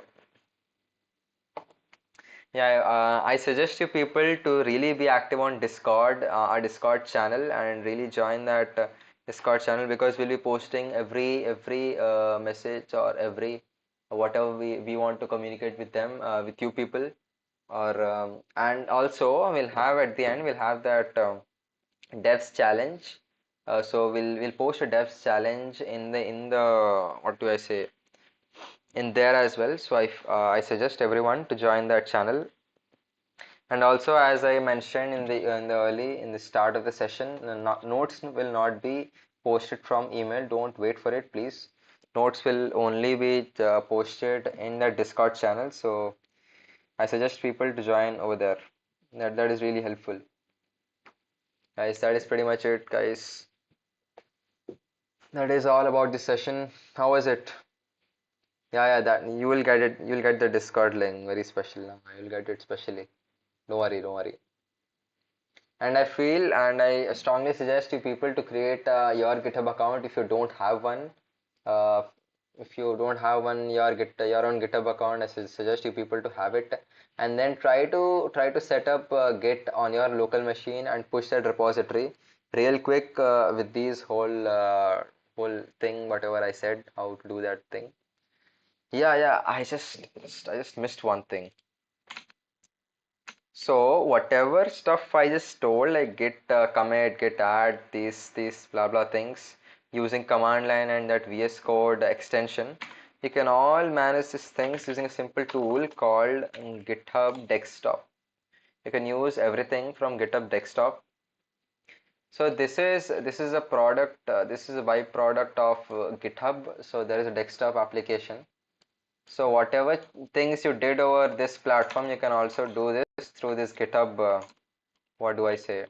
I suggest you people to really be active on Discord, our Discord channel, and really join that Discord channel because we'll be posting every message or every whatever we want to communicate with them with you people, or and also we'll have at the end we'll have that devs challenge. So we'll post a devs challenge in the what do I say in there as well. So I suggest everyone to join that channel. And also, as I mentioned in the start of the session, notes will not be posted from email. Don't wait for it, please. Notes will only be posted in the Discord channel. So I suggest people to join over there. That is really helpful, guys. That is pretty much it, guys. That is all about this session. How was it? Yeah, that you will get it. You'll get the Discord link, very special now. You'll get it specially. Don't worry, don't worry. And I feel and I strongly suggest you people to create your GitHub account if you don't have one. Uh, if you don't have one, your own GitHub account, I suggest you people to have it, and then try to set up Git on your local machine and push that repository real quick with these whole thing, whatever I said, how to do that thing. Yeah, I just missed one thing. So whatever stuff I just told, like git commit, git add, these blah blah things, using command line and that VS Code extension, you can all manage these things using a simple tool called GitHub Desktop. You can use everything from GitHub Desktop. So this is a product. This is a byproduct of GitHub. So there is a desktop application. So whatever things you did over this platform, you can also do this through this GitHub. What do I say?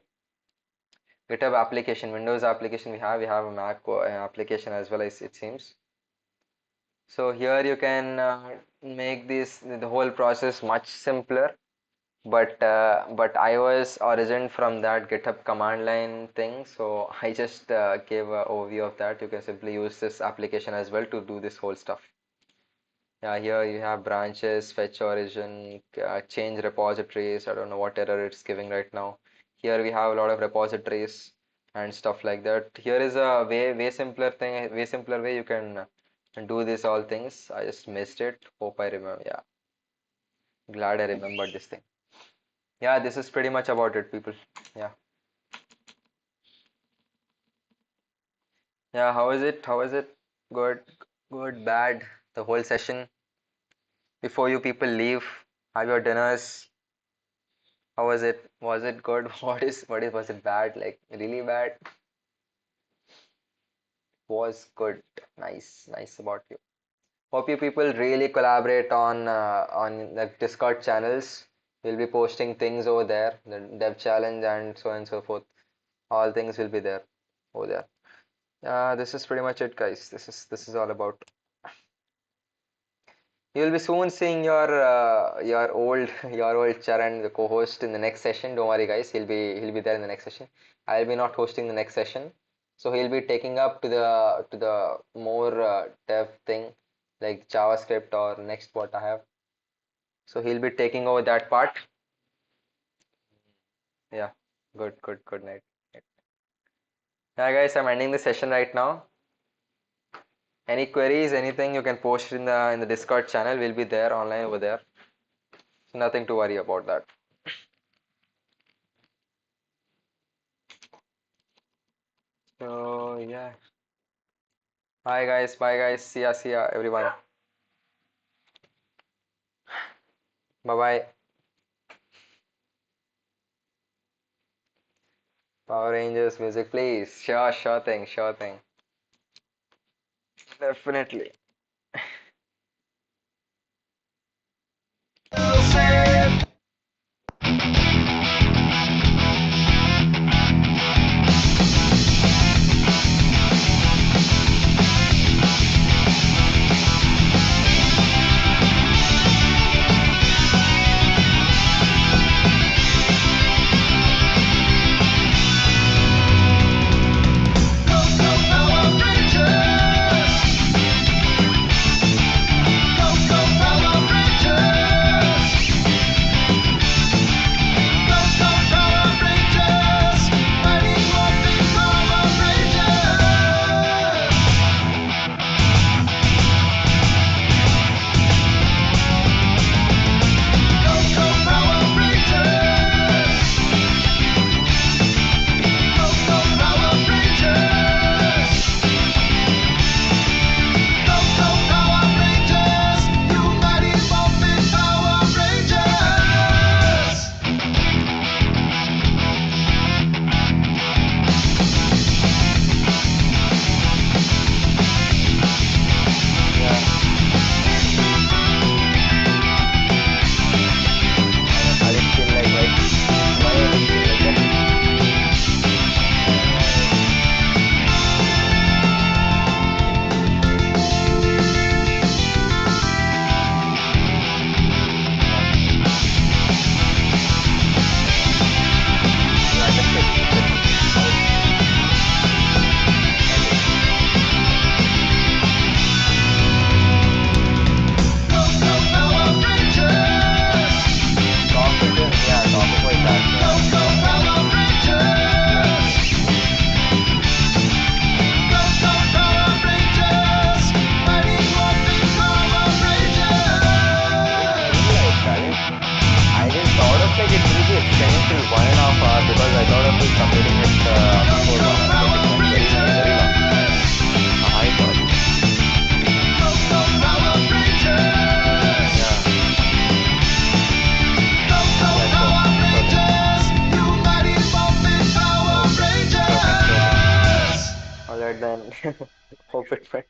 GitHub application, Windows application we have a Mac application as well as it seems. So here you can make the whole process much simpler. But I was origined from that GitHub command line thing, so I just gave an overview of that. You can simply use this application as well to do this whole stuff. Yeah, here you have branches, fetch origin, change repositories. I don't know what error it's giving right now. Here we have a lot of repositories and stuff like that. Here is a way simpler thing, way simpler way you can do this all things. I just missed it. Hope I remember. Yeah, glad I remembered this thing. Yeah, this is pretty much about it, people. Yeah, yeah. How is it? How is it? Good, good, bad. The whole session. Before you people leave, have your dinners. How was it? Was it good? Was it bad? Like really bad? Was good. Nice about you. Hope you people really collaborate on the Discord channels. We'll be posting things over there, the dev challenge and so on and so forth. All things will be there over there. This is pretty much it, guys. This is all about. You'll be soon seeing your old your old Charan, the co-host, in the next session. Don't worry, guys. He'll be there in the next session. I'll be not hosting the next session, so he'll be taking up to the more dev thing like JavaScript or next what I have. So he'll be taking over that part. Yeah, good night. Yeah, guys, I'm ending the session right now. Any queries, anything you can post in the Discord channel. We'll be there online over there. So nothing to worry about that. So yeah. Bye guys. See ya everyone. Bye bye. Power Rangers music, please. Sure thing. Definitely. but then hope it went.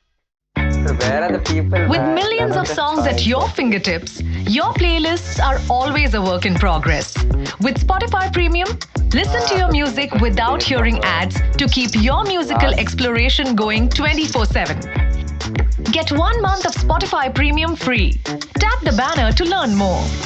So where are the people? With Man? None millions of them songs at find your properly. fingertips, your playlists are always a work in progress. With Spotify Premium, listen to your music without hearing ads to keep your musical Last. exploration going 24/7. Get 1 month of Spotify Premium free. Tap the banner to learn more.